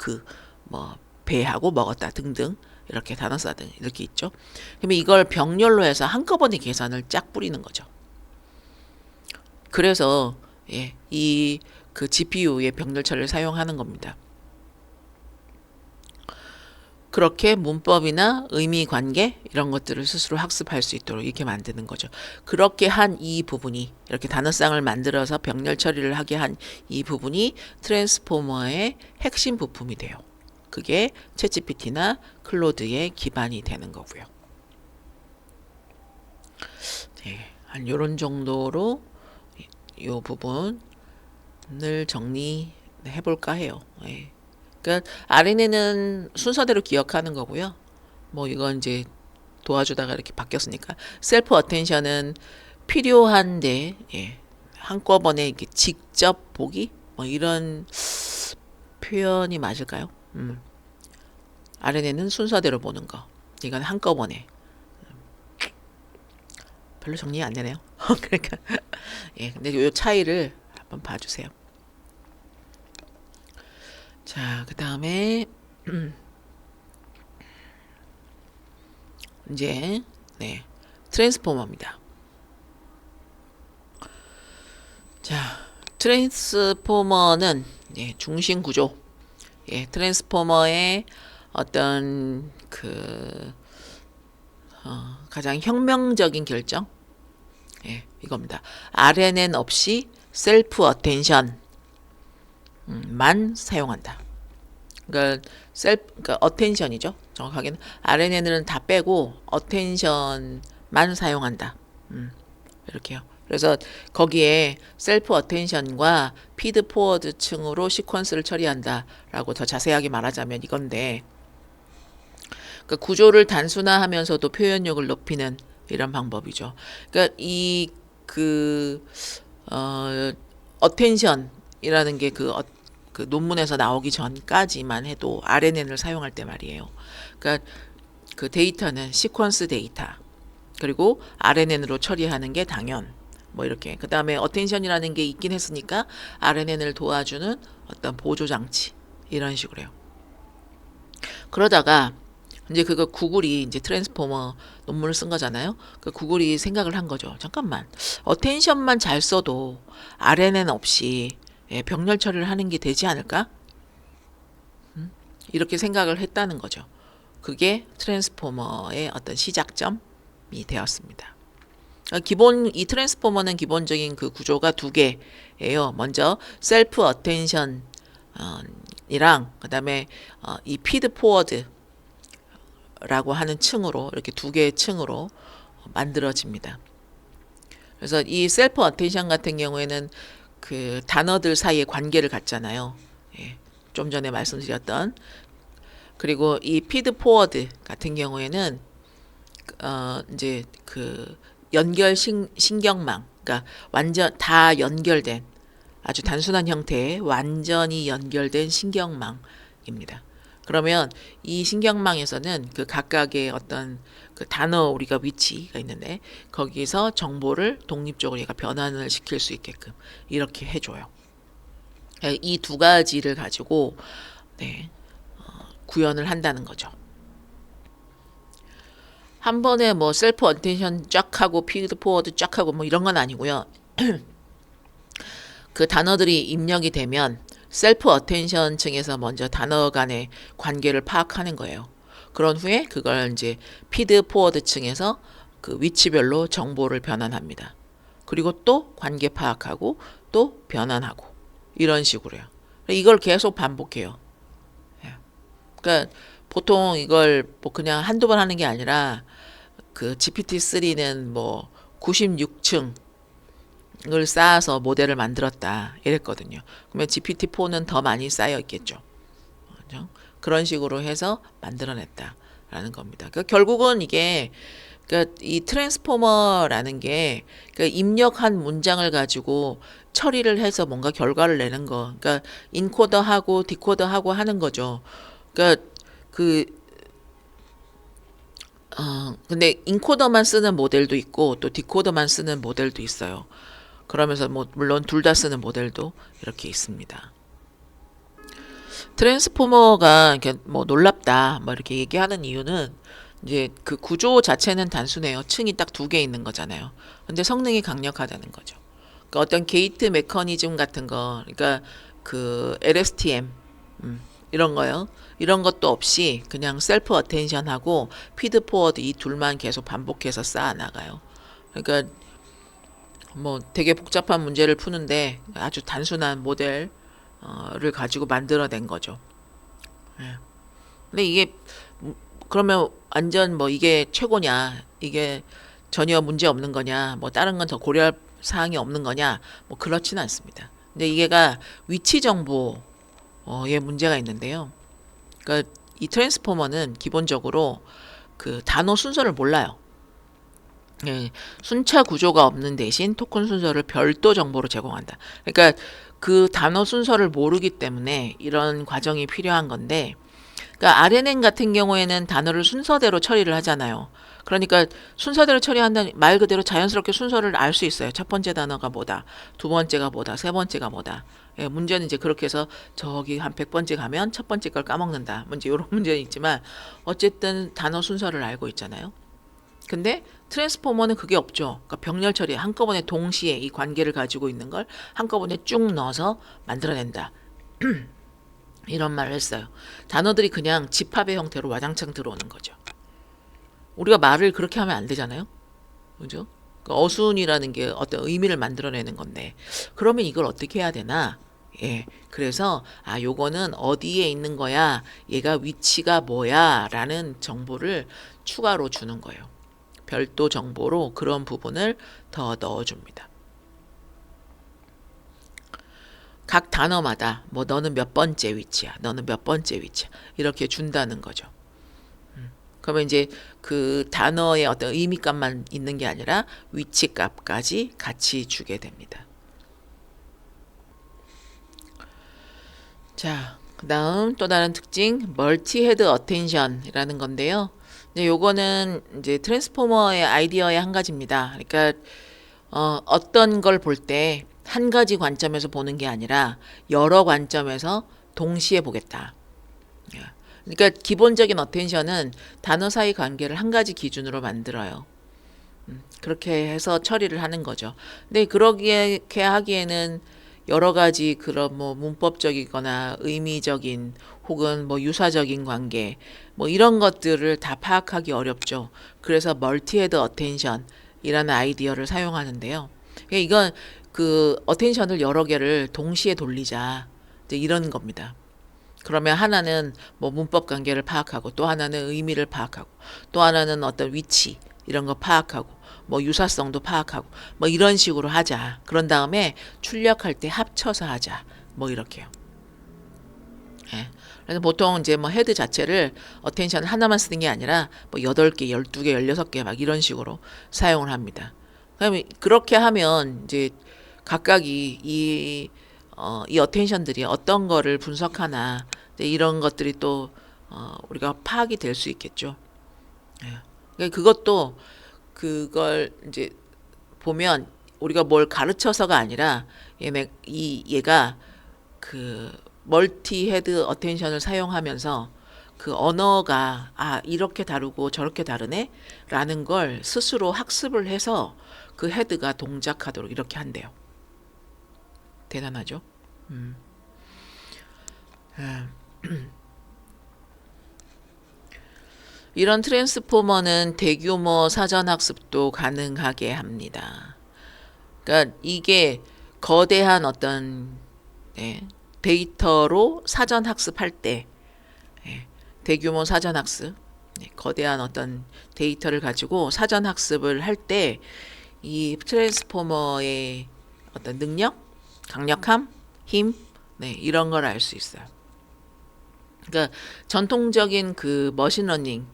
배하고 먹었다 등등 이렇게 단어쌍 이렇게 있죠. 그러면 이걸 병렬로 해서 한꺼번에 계산을 쫙 뿌리는 거죠. 그래서 예, 그 GPU의 병렬 처리를 사용하는 겁니다. 그렇게 문법이나 의미 관계 이런 것들을 스스로 학습할 수 있도록 이렇게 만드는 거죠. 그렇게 한 이 부분이 이렇게 단어쌍을 만들어서 병렬 처리를 하게 한 이 부분이 트랜스포머의 핵심 부품이 돼요. 그게 챗GPT나 클로드의 기반이 되는 거고요. 네, 한 요런 정도로 요 부분을 정리해 볼까 해요. 네. 그러니까 RNN은 순서대로 기억하는 거고요. 이건 이제 도와주다가 이렇게 바뀌었으니까 셀프 어텐션은 필요한데 예, 한꺼번에 이렇게 직접 보기 이런 표현이 맞을까요? RNN은 순서대로 보는 거. 이건 한꺼번에. 별로 정리 안 되네요. 그러니까 예, 근데 요 차이를 한번 봐주세요. 자, 그 다음에 이제 네, 트랜스포머입니다. 자, 트랜스포머는 예, 중심 구조. 예, 트랜스포머의 어떤 가장 혁명적인 결정. 예, 이겁니다. RNN 없이 셀프 어텐션 만 사용한다. 그러니까 어텐션이죠. 정확하게는 RNN을 다 빼고 어텐션만 사용한다. 이렇게요. 그래서 거기에 셀프 어텐션과 피드 포워드 층으로 시퀀스를 처리한다라고 더 자세하게 말하자면 이건데, 그 구조를 단순화하면서도 표현력을 높이는 이런 방법이죠. 그러니까 이그 어텐션이라는 게 그 논문에서 나오기 전까지만 해도 RNN을 사용할 때 말이에요. 그러니까 그 데이터는 시퀀스 데이터, 그리고 RNN으로 처리하는 게 당연. 뭐 이렇게. 그 다음에 어텐션이라는 게 있긴 했으니까 RNN을 도와주는 어떤 보조 장치, 이런 식으로요. 그러다가 이제 그거 구글이 이제 트랜스포머 논문을 쓴 거잖아요. 그 구글이 생각을 한 거죠. 잠깐만, 어텐션만 잘 써도 RNN 없이 병렬 처리를 하는 게 되지 않을까? 이렇게 생각을 했다는 거죠. 그게 트랜스포머의 어떤 시작점이 되었습니다. 이 트랜스포머는 기본적인 그 구조가 두 개예요. 먼저 셀프 어텐션 이랑 그다음에 이 피드 포워드 라고 하는 층으로, 이렇게 두 개의 층으로 만들어집니다. 그래서 이 셀프 어텐션 같은 경우에는 그 단어들 사이의 관계를 갖잖아요. 예, 좀 전에 말씀드렸던. 그리고 이 피드 포워드 같은 경우에는 이제 그 신경망, 그러니까 완전 다 연결된, 아주 단순한 형태의 완전히 연결된 신경망입니다. 그러면 이 신경망에서는 그 각각의 어떤 그 단어 우리가 위치가 있는데 거기서 정보를 독립적으로 얘가 변환을 시킬 수 있게끔 이렇게 해줘요. 이 두 가지를 가지고 구현을 한다는 거죠. 한 번에 뭐 셀프 어텐션 쫙 하고 피드 포워드 쫙 하고 뭐 이런 건 아니고요. 그 단어들이 입력이 되면 셀프 어텐션 층에서 먼저 단어 간의 관계를 파악하는 거예요. 그런 후에 그걸 이제 피드 포워드 층에서 그 위치별로 정보를 변환합니다. 그리고 또 관계 파악하고 또 변환하고 이런 식으로요. 이걸 계속 반복해요. 그러니까 보통 이걸 뭐 그냥 한두 번 하는 게 아니라 그 GPT-3는 뭐 96층 을 쌓아서 모델을 만들었다 이랬거든요. 그러면 GPT-4는 더 많이 쌓여 있겠죠. 그렇죠? 그런 식으로 해서 만들어냈다라는 겁니다. 그러니까 결국은 이게, 그러니까 이 트랜스포머라는 게 그러니까 입력한 문장을 가지고 처리를 해서 뭔가 결과를 내는 거. 그러니까 인코더하고 디코더하고 하는 거죠. 그러니까 근데 인코더만 쓰는 모델도 있고 또 디코더만 쓰는 모델도 있어요. 그러면서 뭐 물론 둘 다 쓰는 모델도 이렇게 있습니다. 트랜스포머가 이렇게 뭐 놀랍다 뭐 이렇게 얘기하는 이유는 이제 그 구조 자체는 단순해요. 층이 딱 두 개 있는 거잖아요. 근데 성능이 강력하다는 거죠. 그러니까 어떤 게이트 메커니즘 같은 거, 그러니까 그 LSTM 이런 거요. 이런 것도 없이 그냥 셀프 어텐션하고 피드 포워드 이 둘만 계속 반복해서 쌓아 나가요. 그러니까 뭐 되게 복잡한 문제를 푸는데 아주 단순한 모델을 가지고 만들어낸 거죠. 예. 근데 이게 그러면 완전 뭐 이게 최고냐, 이게 전혀 문제 없는 거냐, 뭐 다른 건 더 고려할 사항이 없는 거냐, 뭐 그렇지는 않습니다. 근데 이게가 위치 정보에 문제가 있는데요. 그러니까 이 트랜스포머는 기본적으로 그 단어 순서를 몰라요. 예, 순차 구조가 없는 대신 토큰 순서를 별도 정보로 제공한다. 그러니까 그 단어 순서를 모르기 때문에 이런 과정이 필요한 건데, 그러니까 RNN 같은 경우에는 단어를 순서대로 처리를 하잖아요. 그러니까 순서대로 처리한다는 말 그대로 자연스럽게 순서를 알 수 있어요. 첫 번째 단어가 뭐다, 두 번째가 뭐다, 세 번째가 뭐다. 예, 문제는 이제 그렇게 해서 저기 한 100번째 가면 첫 번째 걸 까먹는다. 문제 이런 문제는 있지만 어쨌든 단어 순서를 알고 있잖아요. 근데 트랜스포머는 그게 없죠. 그러니까 병렬 처리 한꺼번에 동시에 이 관계를 가지고 있는 걸 한꺼번에 쭉 넣어서 만들어낸다. 이런 말을 했어요. 단어들이 그냥 집합의 형태로 와장창 들어오는 거죠. 우리가 말을 그렇게 하면 안 되잖아요. 그죠? 그러니까 어순이라는 게 어떤 의미를 만들어내는 건데, 그러면 이걸 어떻게 해야 되나? 예. 그래서 요거는 어디에 있는 거야? 얘가 위치가 뭐야? 라는 정보를 추가로 주는 거예요. 별도 정보로 그런 부분을 더 넣어줍니다. 각 단어마다 뭐 너는 몇 번째 위치야, 너는 몇 번째 위치야 이렇게 준다는 거죠. 그러면 이제 그 단어의 어떤 의미값만 있는 게 아니라 위치값까지 같이 주게 됩니다. 자, 그다음 또 다른 특징 멀티 헤드 어텐션이라는 건데요. 이제 요거는 이제 트랜스포머의 아이디어의 한 가지입니다. 그러니까 어떤 걸 볼 때 한 가지 관점에서 보는 게 아니라 여러 관점에서 동시에 보겠다. 그러니까 기본적인 어텐션은 단어 사이 관계를 한 가지 기준으로 만들어요. 그렇게 해서 처리를 하는 거죠. 근데 그렇게 하기에는 여러 가지 그런 뭐 문법적이거나 의미적인 혹은 뭐 유사적인 관계 뭐 이런 것들을 다 파악하기 어렵죠. 그래서 멀티헤드 어텐션이라는 아이디어를 사용하는데요. 이건 그 어텐션을 여러 개를 동시에 돌리자 이제 이런 겁니다. 그러면 하나는 뭐 문법 관계를 파악하고 또 하나는 의미를 파악하고 또 하나는 어떤 위치 이런 거 파악하고 뭐 유사성도 파악하고 뭐 이런 식으로 하자. 그런 다음에 출력할 때 합쳐서 하자. 뭐 이렇게요. 예. 그래서 보통 이제 뭐 헤드 자체를 어텐션 하나만 쓰는 게 아니라 뭐 8개, 12개, 16개 막 이런 식으로 사용을 합니다. 그러면 그렇게 하면 이제 각각이 이 어텐션들이 어떤 거를 분석하나 이런 것들이 또 우리가 파악이 될 수 있겠죠. 예. 그러니까 그것도 그걸 이제 보면 우리가 뭘 가르쳐서가 아니라 얘가 그 멀티 헤드 어텐션을 사용하면서 그 언어가 이렇게 다르고 저렇게 다르네 라는 걸 스스로 학습을 해서 그 헤드가 동작하도록 이렇게 한대요. 대단하죠. 이런 트랜스포머는 대규모 사전 학습도 가능하게 합니다. 그러니까 이게 거대한 어떤 데이터로 사전 학습할 때 대규모 사전 학습 거대한 어떤 데이터를 가지고 사전 학습을 할 때 이 트랜스포머의 어떤 능력, 강력함, 힘 이런 걸 알 수 있어요. 그러니까 전통적인 그 머신러닝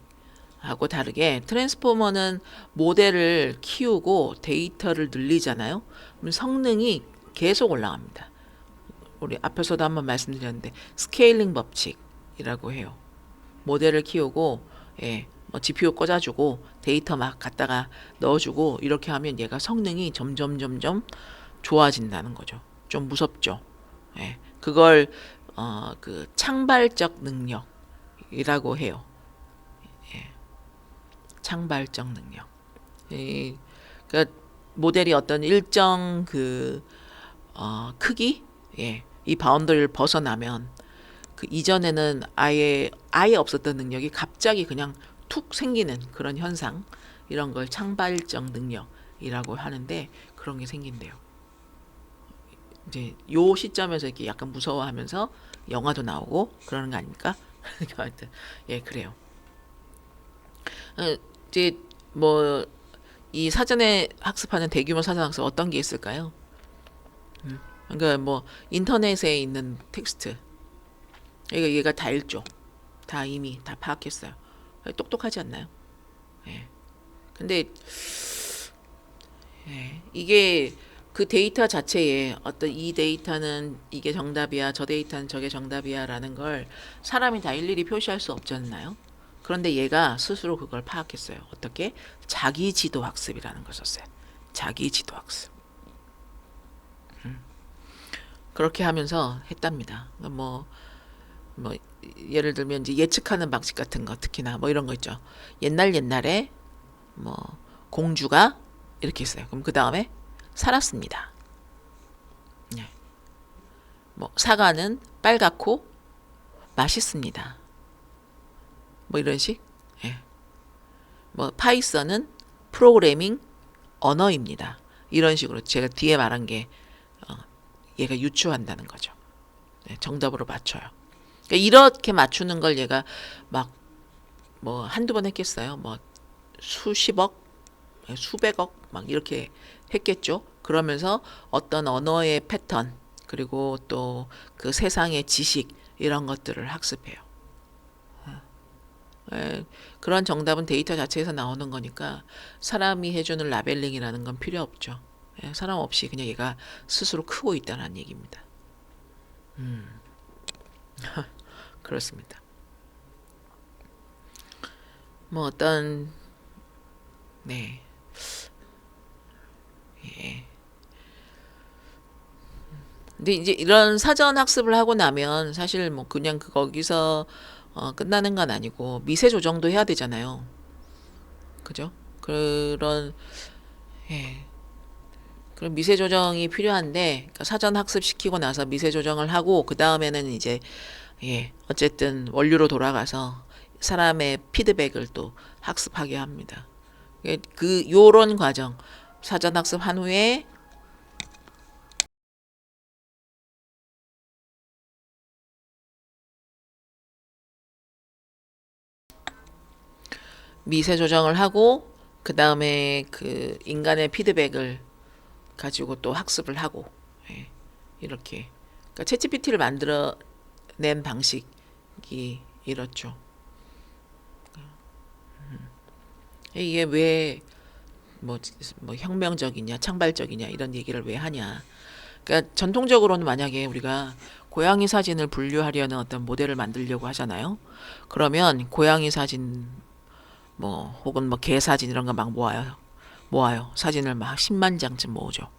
하고 다르게 트랜스포머는 모델을 키우고 데이터를 늘리잖아요. 그럼 성능이 계속 올라갑니다. 우리 앞에서도 한번 말씀드렸는데 스케일링 법칙이라고 해요. 모델을 키우고 뭐 GPU 꽂아주고 데이터 막 갖다가 넣어주고 이렇게 하면 얘가 성능이 점점 좋아진다는 거죠. 좀 무섭죠. 그걸 그 창발적 능력이라고 해요. 창발적 능력. 그러니까 모델이 어떤 일정 그 크기, 이 바운더리를 벗어나면 그 이전에는 아예 없었던 능력이 갑자기 그냥 툭 생기는 그런 현상, 이런 걸 창발적 능력이라고 하는데 그런 게 생긴대요. 이제 요 시점에서 이렇게 약간 무서워하면서 영화도 나오고 그러는 거 아닙니까? 하여튼 그래요. 이제 뭐 이 사전에 학습하는 대규모 사전 학습 어떤 게 있을까요? 그러니까 뭐 인터넷에 있는 텍스트 얘가 다 읽죠. 다 이미 다 파악했어요. 똑똑하지 않나요? 근데 이게 그 데이터 자체에 어떤 이 데이터는 이게 정답이야, 저 데이터는 저게 정답이야 라는 걸 사람이 다 일일이 표시할 수 없잖아요. 그런데 얘가 스스로 그걸 파악했어요. 어떻게? 자기 지도 학습이라는 걸 썼어요. 자기 지도 학습. 그렇게 하면서 했답니다. 뭐 예를 들면 이제 예측하는 방식 같은 거 특히나 뭐 이런 거 있죠. 옛날에 뭐 공주가 이렇게 있어요. 그럼 그 다음에 살았습니다. 뭐 사과는 빨갛고 맛있습니다. 뭐 이런 식. 뭐 파이썬은 프로그래밍 언어입니다. 이런 식으로 제가 뒤에 말한 게 얘가 유추한다는 거죠. 정답으로 맞춰요. 그러니까 이렇게 맞추는 걸 얘가 막 뭐 한두 번 했겠어요. 뭐 수십억 수백억 막 이렇게 했겠죠. 그러면서 어떤 언어의 패턴 그리고 또 그 세상의 지식 이런 것들을 학습해요. 예, 그런 정답은 데이터 자체에서 나오는 거니까 사람이 해주는 라벨링이라는 건 필요 없죠. 예, 사람 없이 그냥 얘가 스스로 크고 있다는 얘기입니다. 그렇습니다. 뭐 어떤 네, 예. 근데 이제 이런 사전 학습을 하고 나면 사실 뭐 그냥 거기서 끝나는 건 아니고 미세 조정도 해야 되잖아요. 그죠? 그런 예. 그런 미세 조정이 필요한데 그러니까 사전 학습 시키고 나서 미세 조정을 하고 그 다음에는 이제 어쨌든 원류로 돌아가서 사람의 피드백을 또 학습하게 합니다. 그 요런 과정 사전 학습한 후에 미세 조정을 하고 그 다음에 그 인간의 피드백을 가지고 또 학습을 하고 예, 이렇게 그러니까 챗GPT를 만들어낸 방식이 이렇죠. 이게 왜 뭐, 뭐 혁명적이냐 창발적이냐 이런 얘기를 왜 하냐. 그러니까 전통적으로는 만약에 우리가 고양이 사진을 분류하려는 어떤 모델을 만들려고 하잖아요. 그러면 고양이 사진 뭐 혹은 뭐 개 사진 이런 거 막 모아요. 사진을 막 10만 장쯤 모으죠.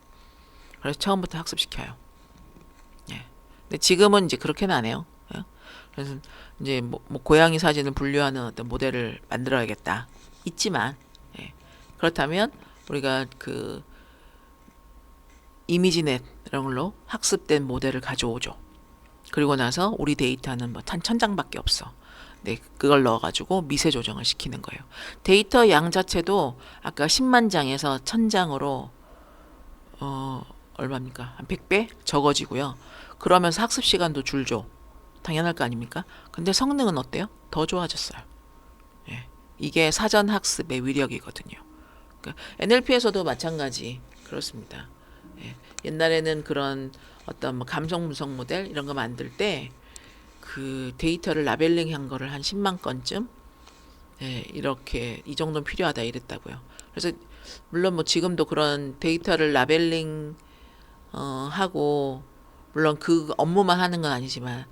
그래서 처음부터 학습시켜요. 예. 근데 지금은 이제 그렇게는 안 해요. 예. 그래서 이제 뭐 고양이 사진을 분류하는 어떤 모델을 만들어야겠다. 있지만 예. 그렇다면 우리가 그 이미지넷 이런 걸로 학습된 모델을 가져오죠. 그리고 나서 우리 데이터는 뭐 한 1000장밖에 없어. 네, 그걸 넣어가지고 미세 조정을 시키는 거예요. 데이터 양 자체도 아까 10만 장에서 1000장으로 어, 얼마입니까? 한 100배 적어지고요. 그러면서 학습 시간도 줄죠. 당연할 거 아닙니까? 근데 성능은 어때요? 더 좋아졌어요. 예. 이게 사전 학습의 위력이거든요. 그러니까 NLP에서도 마찬가지 그렇습니다. 예. 옛날에는 그런 어떤 뭐 감성 분석 모델 이런 거 만들 때 그 데이터를 라벨링 한 거를 한 10만 건쯤 이렇게 이 정도는 필요하다 이랬다고요. 그래서 물론 뭐 지금도 그런 데이터를 라벨링 하고 물론 그 업무만 하는 건 아니지만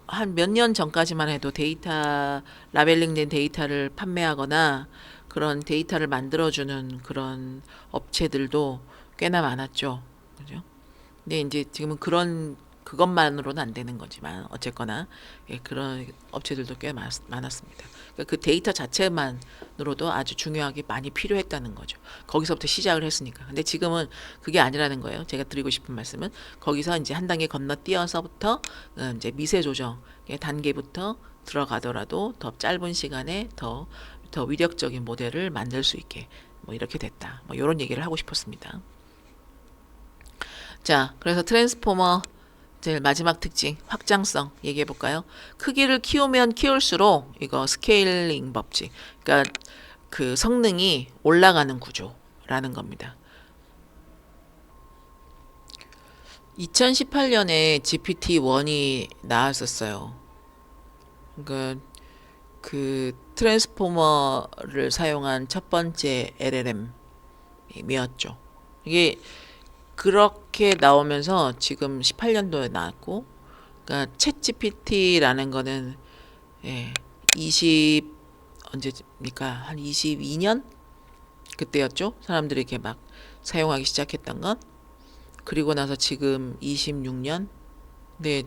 한 몇 년 전까지만 해도 데이터 라벨링된 데이터를 판매하거나 그런 데이터를 만들어주는 그런 업체들도 꽤나 많았죠. 그죠? 근데 이제 지금은 그것만으로는 안 되는 거지만 어쨌거나 그런 업체들도 꽤 많았습니다. 그러니까 그 데이터 자체만으로도 아주 중요하게 많이 필요했다는 거죠. 거기서부터 시작을 했으니까. 근데 지금은 그게 아니라는 거예요. 제가 드리고 싶은 말씀은 거기서 이제 한 단계 건너뛰어서부터 이제 미세 조정 단계부터 들어가더라도 더 짧은 시간에 더 위력적인 모델을 만들 수 있게 뭐 이렇게 됐다. 뭐 이런 얘기를 하고 싶었습니다. 자, 그래서 트랜스포머 제일 마지막 특징, 확장성 얘기해 볼까요? 크기를 키우면 키울수록 이거 스케일링 법칙, 그러니까 그 성능이 올라가는 구조라는 겁니다. 2018년에 GPT-1이 나왔었어요. 그러니까 그 트랜스포머를 사용한 첫 번째 LLM이었죠. 이게 그렇게 나오면서 지금 18년도에 나왔고, 그러니까 챗 GPT라는 거는 20 언제입니까? 한 22년 그때였죠. 사람들이 이렇게 막 사용하기 시작했던 건. 그리고 나서 지금 26년. 근데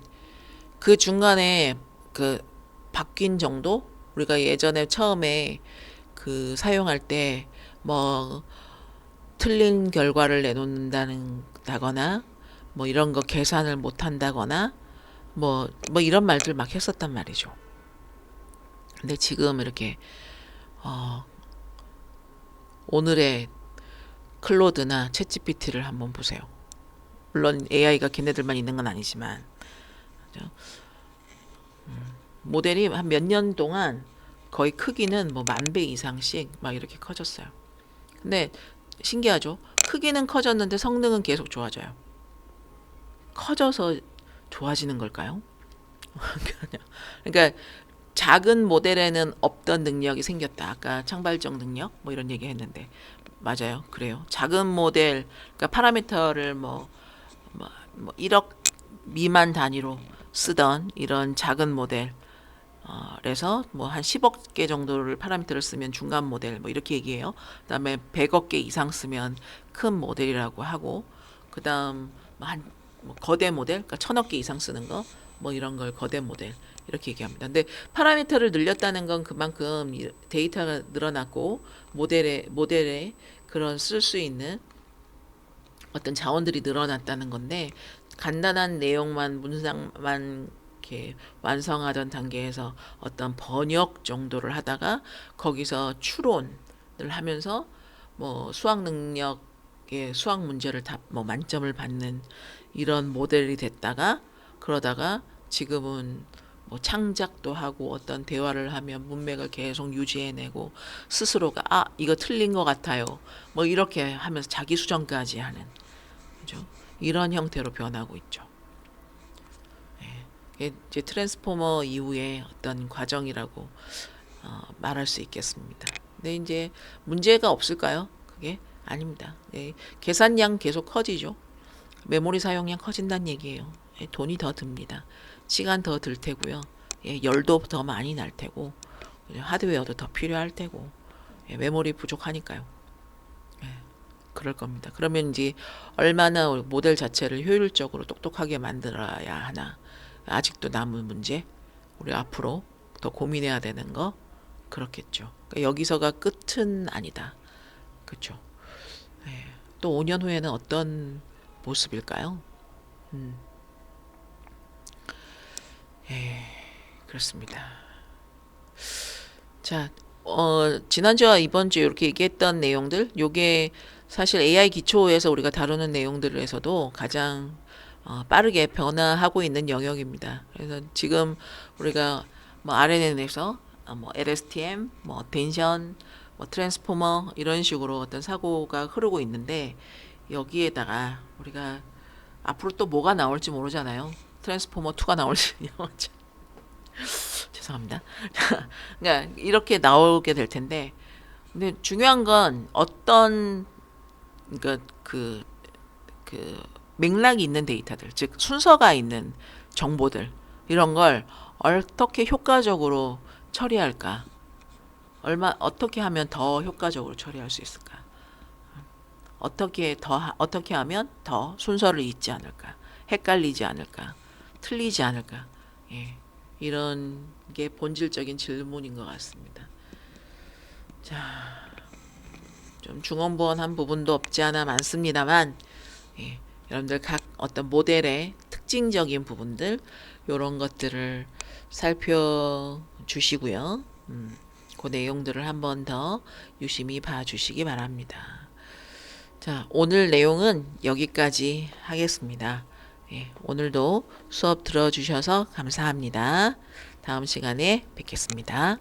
그 중간에 그 바뀐 정도? 우리가 예전에 처음에 그 사용할 때 뭐 틀린 결과를 내놓는다거나 뭐 이런 거 계산을 못 한다거나 뭐 이런 말들 막 했었단 말이죠. 근데 지금 이렇게 오늘의 클로드나 챗GPT를 한번 보세요. 물론 AI가 걔네들만 있는 건 아니지만 모델이 한 몇 년 동안 거의 크기는 뭐 10,000배 이상씩 막 이렇게 커졌어요. 근데 신기하죠. 크기는 커졌는데 성능은 계속 좋아져요. 커져서 좋아지는 걸까요? 그러니까 작은 모델에는 없던 능력이 생겼다. 아까 창발적 능력 뭐 이런 얘기 했는데 맞아요. 그래요. 작은 모델 그러니까 파라미터를 뭐 1억 미만 단위로 쓰던 이런 작은 모델 그래서 뭐 한 10억 개 정도를 파라미터를 쓰면 중간 모델 뭐 이렇게 얘기해요. 그다음에 100억 개 이상 쓰면 큰 모델이라고 하고 그다음 뭐 거대 모델 그러니까 1000억 개 이상 쓰는 거 뭐 이런 걸 거대 모델 이렇게 얘기합니다. 근데 파라미터를 늘렸다는 건 그만큼 데이터가 늘어났고 모델에 그런 쓸 수 있는 어떤 자원들이 늘어났다는 건데 간단한 내용만 문장만 이렇게 완성하던 단계에서 어떤 번역 정도를 하다가 거기서 추론을 하면서 뭐 수학 능력의 수학 문제를 다 뭐 만점을 받는 이런 모델이 됐다가 그러다가 지금은 뭐 창작도 하고 어떤 대화를 하면 문맥을 계속 유지해내고 스스로가 이거 틀린 것 같아요 뭐 이렇게 하면서 자기 수정까지 하는 그죠? 이런 형태로 변하고 있죠. 이게 이제 트랜스포머 이후의 어떤 과정이라고 말할 수 있겠습니다. 근데 이제 문제가 없을까요? 그게 아닙니다. 계산량 계속 커지죠. 메모리 사용량 커진다는 얘기예요. 돈이 더 듭니다. 시간 더 들 테고요. 열도 더 많이 날 테고 하드웨어도 더 필요할 테고 메모리 부족하니까요. 그럴 겁니다. 그러면 이제 얼마나 모델 자체를 효율적으로 똑똑하게 만들어야 하나 아직도 남은 문제 우리 앞으로 더 고민해야 되는 거 그렇겠죠. 그러니까 여기서가 끝은 아니다. 그렇죠. 또 5년 후에는 어떤 모습일까요? 그렇습니다. 자, 지난주와 이번 주 이렇게 얘기했던 내용들, 요게 사실 AI 기초에서 우리가 다루는 내용들에서도 가장 빠르게 변화하고 있는 영역입니다. 그래서 지금 우리가 뭐 RNN에서 뭐 LSTM, 뭐 텐션, 뭐 트랜스포머 이런 식으로 어떤 사고가 흐르고 있는데 여기에다가 우리가 앞으로 또 뭐가 나올지 모르잖아요. 트랜스포머 2가 나올지요. 죄송합니다. 그러니까 이렇게 나오게 될 텐데, 근데 중요한 건 어떤 그러니까 그 맥락이 있는 데이터들, 즉 순서가 있는 정보들 이런 걸 어떻게 효과적으로 처리할까? 어떻게 하면 더 효과적으로 처리할 수 있을까? 어떻게 하면 더 순서를 잊지 않을까? 헷갈리지 않을까? 틀리지 않을까? 이런 게 본질적인 질문인 것 같습니다. 자, 좀 중언부언한 부분도 없지 않아 많습니다만, 여러분들 각 어떤 모델의 특징적인 부분들, 이런 것들을 살펴주시고요. 그 내용들을 한 번 더 유심히 봐주시기 바랍니다. 자, 오늘 내용은 여기까지 하겠습니다. 오늘도 수업 들어주셔서 감사합니다. 다음 시간에 뵙겠습니다.